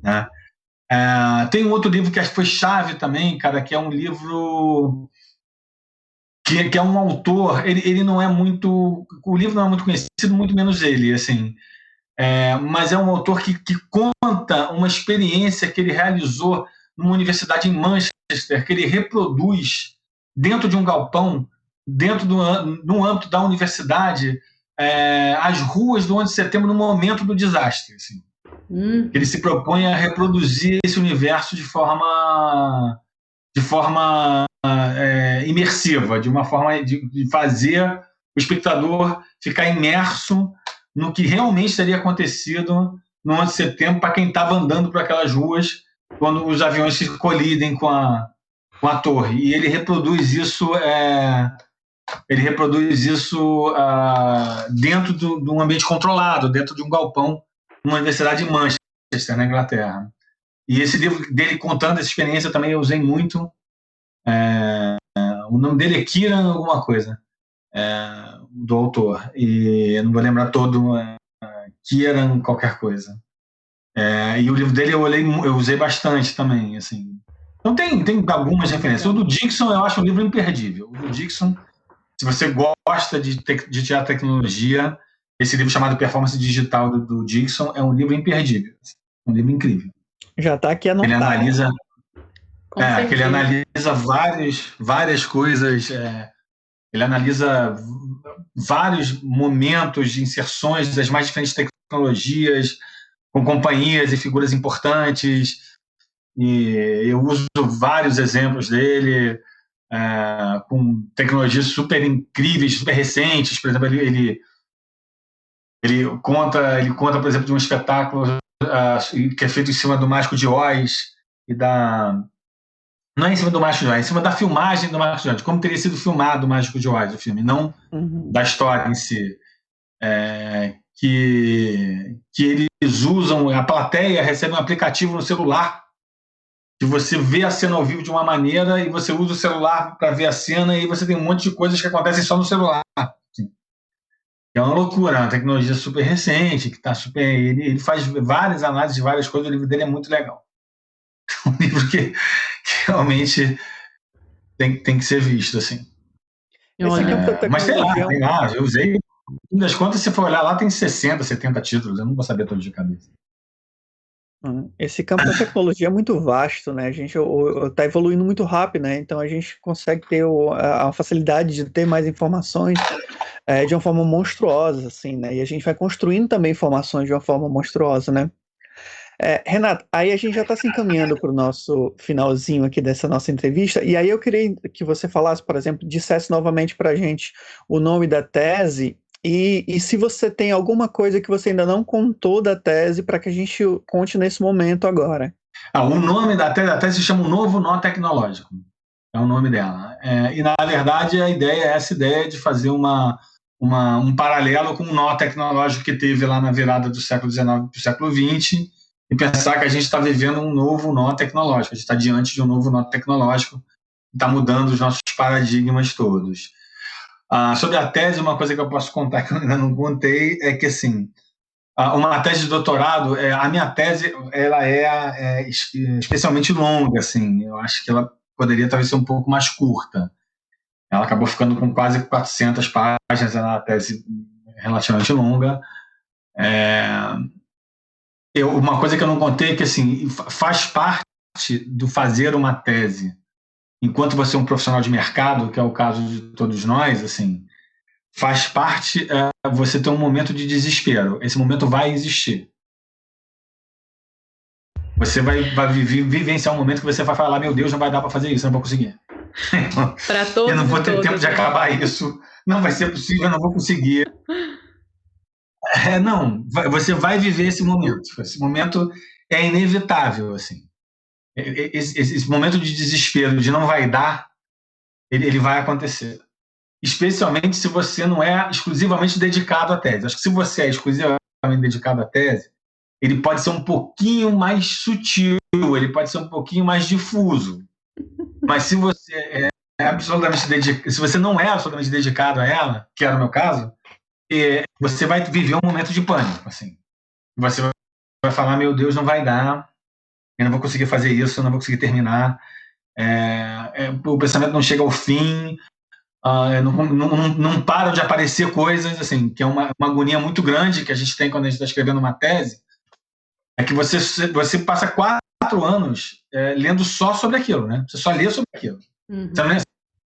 Né? Tem um outro livro que acho que foi chave também, cara, que é um livro que é um autor, ele não é muito, o livro não é muito conhecido, muito menos ele, assim, mas é um autor que conta uma experiência que ele realizou numa universidade em Manchester, que ele reproduz dentro de um galpão, dentro no âmbito da universidade, as ruas do 11 de setembro no momento do desastre. Assim. Ele se propõe a reproduzir esse universo de forma imersiva, de uma forma de fazer o espectador ficar imerso no que realmente teria acontecido no 11 de setembro para quem estava andando por aquelas ruas quando os aviões se colidem com a torre. E ele reproduz isso dentro de um ambiente controlado, dentro de um galpão, numa universidade em Manchester, na Inglaterra. E esse livro dele contando essa experiência também eu usei muito. O nome dele é Kieran alguma coisa, do autor. E eu não vou lembrar todo, Kieran qualquer coisa. E o livro dele eu usei bastante também. Assim. Então tem algumas referências. O do Dixon eu acho um livro imperdível. O do Dixon, se você gosta de teatro e tecnologia, esse livro chamado Performance Digital do Dixon é um livro imperdível. Um livro incrível. Já está aqui anotado. Ele analisa várias coisas, ele analisa vários momentos de inserções das mais diferentes tecnologias, com companhias e figuras importantes, e eu uso vários exemplos dele, com tecnologias super incríveis, super recentes. Por exemplo, ele conta, por exemplo, de um espetáculo que é feito em cima do Mágico de Oz e não é em cima do Mágico de Oz, é em cima da filmagem do Mágico de Oz, como teria sido filmado o Mágico de Oz, o filme, não da história em si. Que eles usam, a plateia recebe um aplicativo no celular, que você vê a cena ao vivo de uma maneira e você usa o celular para ver a cena e você tem um monte de coisas que acontecem só no celular. Assim. É uma loucura, uma tecnologia super recente, que está super. Ele faz várias análises de várias coisas, o livro dele é muito legal. Um livro que realmente tem que ser visto, assim. Mas sei lá, eu usei. No fim das contas, se for olhar lá, tem 60, 70 títulos, eu não vou saber todos de cabeça. Esse campo da tecnologia é muito vasto, né? A gente está evoluindo muito rápido, né? Então a gente consegue ter a facilidade de ter mais informações de uma forma monstruosa, assim, né? E a gente vai construindo também informações de uma forma monstruosa, né? Renato, aí a gente já está se encaminhando para o nosso finalzinho aqui dessa nossa entrevista, e aí eu queria que você falasse, por exemplo, dissesse novamente para a gente o nome da tese e se você tem alguma coisa que você ainda não contou da tese para que a gente conte nesse momento agora. O nome da tese se chama O Novo Nó Tecnológico, é o nome dela. E, na verdade, a ideia é essa ideia de fazer um paralelo com o nó tecnológico que teve lá na virada do século XIX para o século XX, e pensar que a gente está vivendo um novo nó tecnológico, a gente está diante de um novo nó tecnológico que está mudando os nossos paradigmas todos. Sobre a tese, uma coisa que eu posso contar que eu ainda não contei é que, assim, uma tese de doutorado, a minha tese ela é especialmente longa, assim, eu acho que ela poderia talvez ser um pouco mais curta. Ela acabou ficando com quase 400 páginas, é uma tese relativamente longa. Uma coisa que eu não contei é que, assim, faz parte do fazer uma tese, enquanto você é um profissional de mercado, que é o caso de todos nós, assim, faz parte você ter um momento de desespero. Esse momento vai existir. Você vai vivenciar um momento que você vai falar, meu Deus, não vai dar para fazer isso, eu não vou conseguir. Eu não vou ter tempo de acabar isso. Não vai ser possível, eu não vou conseguir. Não, você vai viver esse momento. Esse momento é inevitável, assim. Esse momento de desespero, de não vai dar, ele vai acontecer. Especialmente se você não é exclusivamente dedicado à tese. Acho que se você é exclusivamente dedicado à tese, ele pode ser um pouquinho mais sutil, ele pode ser um pouquinho mais difuso. Mas se você se você não é absolutamente dedicado a ela, que era o meu caso, você vai viver um momento de pânico, assim. Você vai falar, meu Deus, não vai dar, eu não vou conseguir fazer isso, eu não vou conseguir terminar, o pensamento não chega ao fim, não param de aparecer coisas, assim, que é uma agonia muito grande que a gente tem quando a gente está escrevendo uma tese, é que você passa 4 anos lendo só sobre aquilo, né? Você só lê sobre aquilo. Você não lê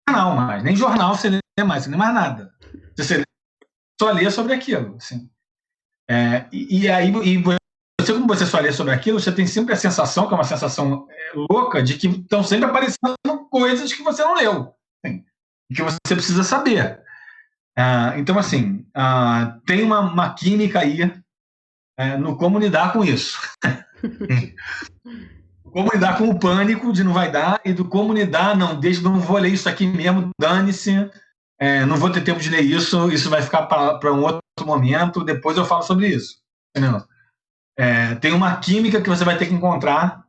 jornal mais, nem jornal você lê mais, você não lê mais nada. Você só lê sobre aquilo, assim. Como você só lê sobre aquilo, você tem sempre a sensação, que é uma sensação louca, de que estão sempre aparecendo coisas que você não leu, assim, que você precisa saber. Então, assim, tem uma química aí no como lidar com isso. Como lidar com o pânico de não vai dar, e do como lidar, não vou ler isso aqui mesmo, dane-se, não vou ter tempo de ler isso vai ficar para um outro momento, depois eu falo sobre isso. Entendeu? Tem uma química que você vai ter que encontrar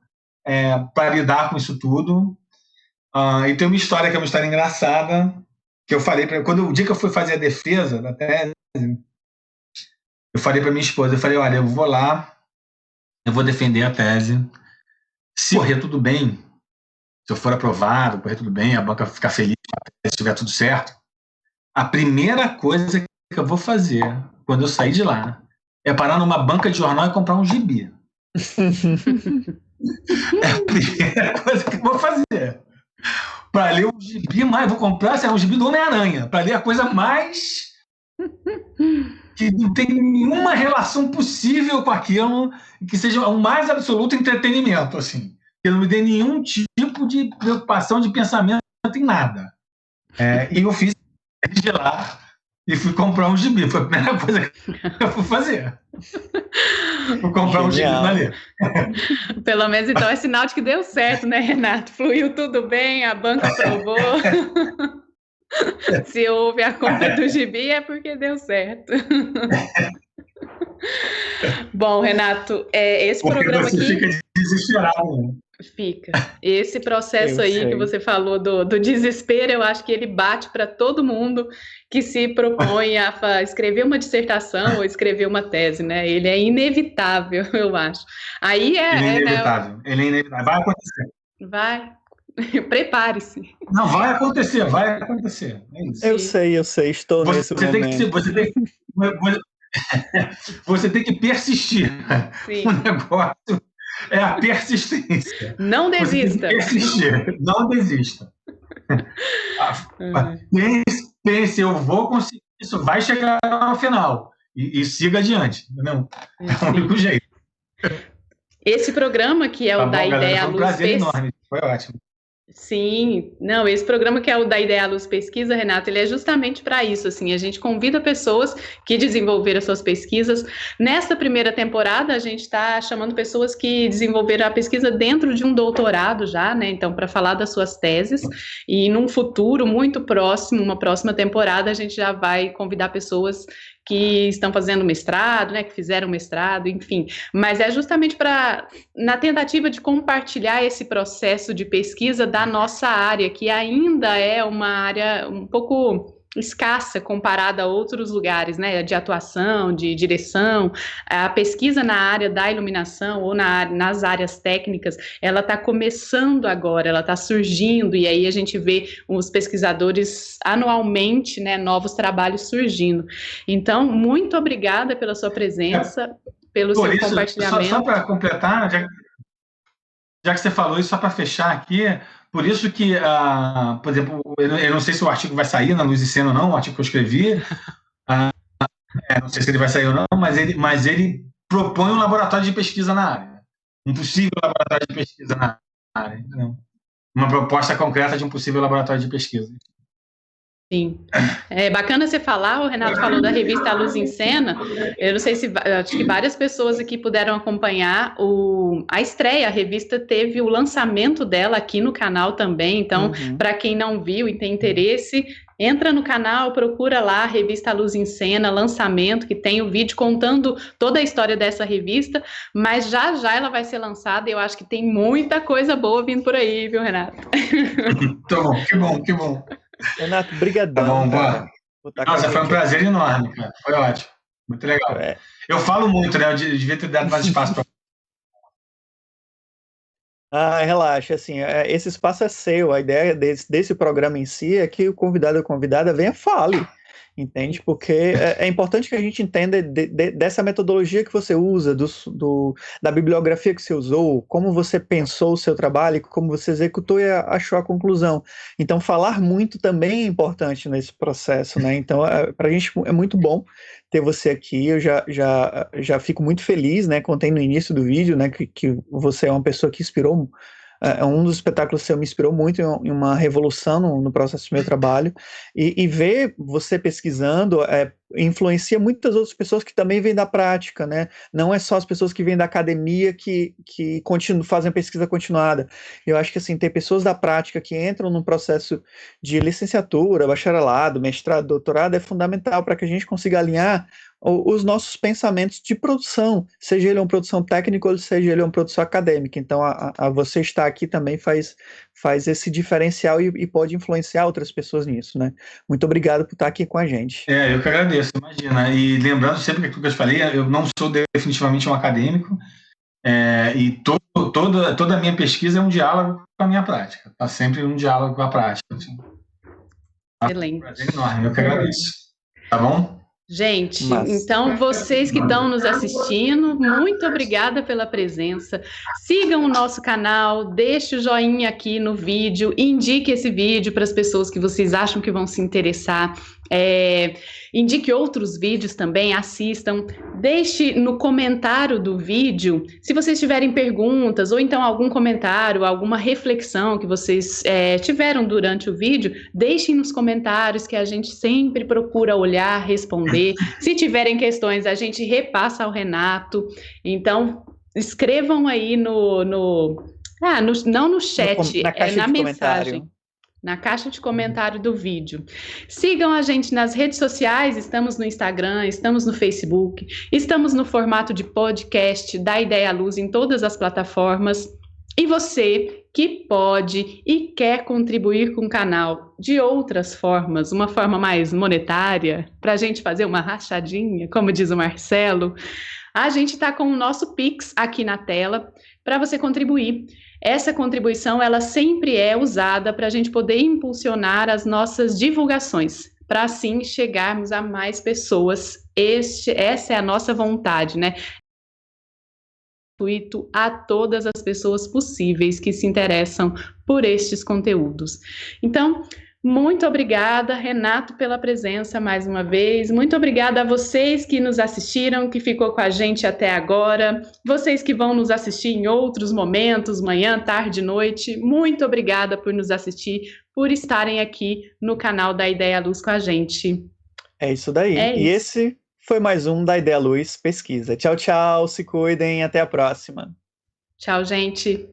para lidar com isso tudo. E tem uma história que é uma história engraçada, que eu falei o dia que eu fui fazer a defesa da tese, eu falei para minha esposa, olha, eu vou lá, eu vou defender a tese, se correr tudo bem, se eu for aprovado, correr tudo bem, a banca ficar feliz, se estiver tudo certo, a primeira coisa que eu vou fazer quando eu sair de lá é parar numa banca de jornal e comprar um gibi. É a primeira coisa que eu vou fazer. Para ler um gibi mais, vou comprar um gibi do Homem-Aranha, para ler a coisa mais que não tem nenhuma relação possível com aquilo, que seja o mais absoluto entretenimento, assim. Que não me dê nenhum tipo de preocupação, de pensamento em nada. E eu fiz de lá e fui comprar um gibi. Foi a primeira coisa que eu fui fazer. Vou comprar um gibi para ler. Pelo menos, então, é sinal de que deu certo, né, Renato? Fluiu tudo bem, a banca aprovou. Se houve a compra do gibi, é porque deu certo. Bom, Renato, esse porque programa você aqui... fica desesperado, né? Fica. Esse processo que você falou do desespero, eu acho que ele bate para todo mundo que se propõe a escrever uma dissertação ou escrever uma tese, né? Ele é inevitável, eu acho. Aí Ele é inevitável. Ele é inevitável. Vai acontecer. Vai. Prepare-se. Não, vai acontecer. É isso. Eu sei, estou nesse momento. Você tem que persistir. Sim. O negócio é a persistência. Não desista. Persistir, não desista. Pense, eu vou conseguir isso, vai chegar ao final. E siga adiante, entendeu? É o único jeito. Esse programa que é o da Ideia à Luz... Foi um prazer enorme, foi ótimo. Sim, não, esse programa que é o da Ideia à Luz Pesquisa, Renato, ele é justamente para isso, assim, a gente convida pessoas que desenvolveram as suas pesquisas. Nesta primeira temporada, a gente está chamando pessoas que desenvolveram a pesquisa dentro de um doutorado já, né, então, para falar das suas teses, e num futuro muito próximo, uma próxima temporada, a gente já vai convidar pessoas que estão fazendo mestrado, né, que fizeram mestrado, enfim, mas é justamente na tentativa de compartilhar esse processo de pesquisa da nossa área, que ainda é uma área um pouco escassa comparada a outros lugares, né, de atuação, de direção. A pesquisa na área da iluminação ou nas áreas técnicas, ela está começando agora, ela está surgindo, e aí a gente vê os pesquisadores anualmente, né, novos trabalhos surgindo. Então, muito obrigada pela sua presença, pelo seu compartilhamento. Só para completar, já que você falou isso, só para fechar aqui, por isso que, por exemplo, eu não sei se o artigo vai sair na Luz e Cena ou não, o artigo que eu escrevi, não sei se ele vai sair ou não, mas ele propõe um laboratório de pesquisa na área, um possível laboratório de pesquisa na área, entendeu? Uma proposta concreta de um possível laboratório de pesquisa. Sim, é bacana você falar, o Renato falou da revista A Luz em Cena, eu não sei se, acho que várias pessoas aqui puderam acompanhar a estreia, a revista teve o lançamento dela aqui no canal também, então, para quem não viu e tem interesse, entra no canal, procura lá a revista A Luz em Cena, lançamento, que tem o vídeo contando toda a história dessa revista, mas já ela vai ser lançada e eu acho que tem muita coisa boa vindo por aí, viu, Renato? Que bom. Renato, brigadão. Tá bom, nossa, foi um prazer enorme, cara. Foi ótimo. Muito legal. Eu falo muito, né? Eu devia ter dado mais espaço para Relaxa, assim, esse espaço é seu, a ideia desse programa em si é que o convidado ou a convidada venha fale, entende? Porque é importante que a gente entenda dessa metodologia que você usa, da bibliografia que você usou, como você pensou o seu trabalho, como você executou e achou a conclusão. Então, falar muito também é importante nesse processo, né? Então, para a gente é muito bom ter você aqui. Eu já fico muito feliz, né? Contei no início do vídeo, né, que você é uma pessoa que inspirou. Um dos espetáculos seu me inspirou muito em uma revolução no processo do meu trabalho, e ver você pesquisando influencia muitas outras pessoas que também vêm da prática, né? Não é só as pessoas que vêm da academia que fazem pesquisa continuada. Eu acho que assim, ter pessoas da prática que entram num processo de licenciatura, bacharelado, mestrado, doutorado é fundamental para que a gente consiga alinhar os nossos pensamentos de produção, seja ele uma produção técnica ou seja ele uma produção acadêmica. Então, você estar aqui também faz esse diferencial e pode influenciar outras pessoas nisso, né? Muito obrigado por estar aqui com a gente. Eu que agradeço, imagina. E lembrando sempre que aquilo que eu falei, eu não sou definitivamente um acadêmico, e toda a minha pesquisa é um diálogo com a minha prática. Está sempre um diálogo com a prática. Assim. Excelente. É um prazer enorme, eu que agradeço. Tá bom? Gente, então vocês que estão nos assistindo, muito obrigada pela presença. Sigam o nosso canal, deixe o joinha aqui no vídeo, indique esse vídeo para as pessoas que vocês acham que vão se interessar. Indique outros vídeos também, assistam. Deixe no comentário do vídeo, se vocês tiverem perguntas, ou então algum comentário, alguma reflexão que vocês tiveram durante o vídeo, deixem nos comentários que a gente sempre procura olhar, responder. Se tiverem questões, a gente repassa ao Renato. Então, escrevam aí não no chat, na mensagem. Na caixa de comentário do vídeo. Sigam a gente nas redes sociais, estamos no Instagram, estamos no Facebook, estamos no formato de podcast da Ideia à Luz em todas as plataformas. E você que pode e quer contribuir com o canal de outras formas, uma forma mais monetária, para a gente fazer uma rachadinha, como diz o Marcelo, a gente está com o nosso Pix aqui na tela para você contribuir. Essa contribuição, ela sempre é usada para a gente poder impulsionar as nossas divulgações, para assim chegarmos a mais pessoas. Essa é a nossa vontade, né? Gratuito a todas as pessoas possíveis que se interessam por estes conteúdos. Então, muito obrigada, Renato, pela presença mais uma vez. Muito obrigada a vocês que nos assistiram, que ficou com a gente até agora. Vocês que vão nos assistir em outros momentos, manhã, tarde, noite. Muito obrigada por nos assistir, por estarem aqui no canal da Ideia à Luz com a gente. É isso daí. E esse foi mais um da Ideia à Luz Pesquisa. Tchau, tchau. Se cuidem. Até a próxima. Tchau, gente.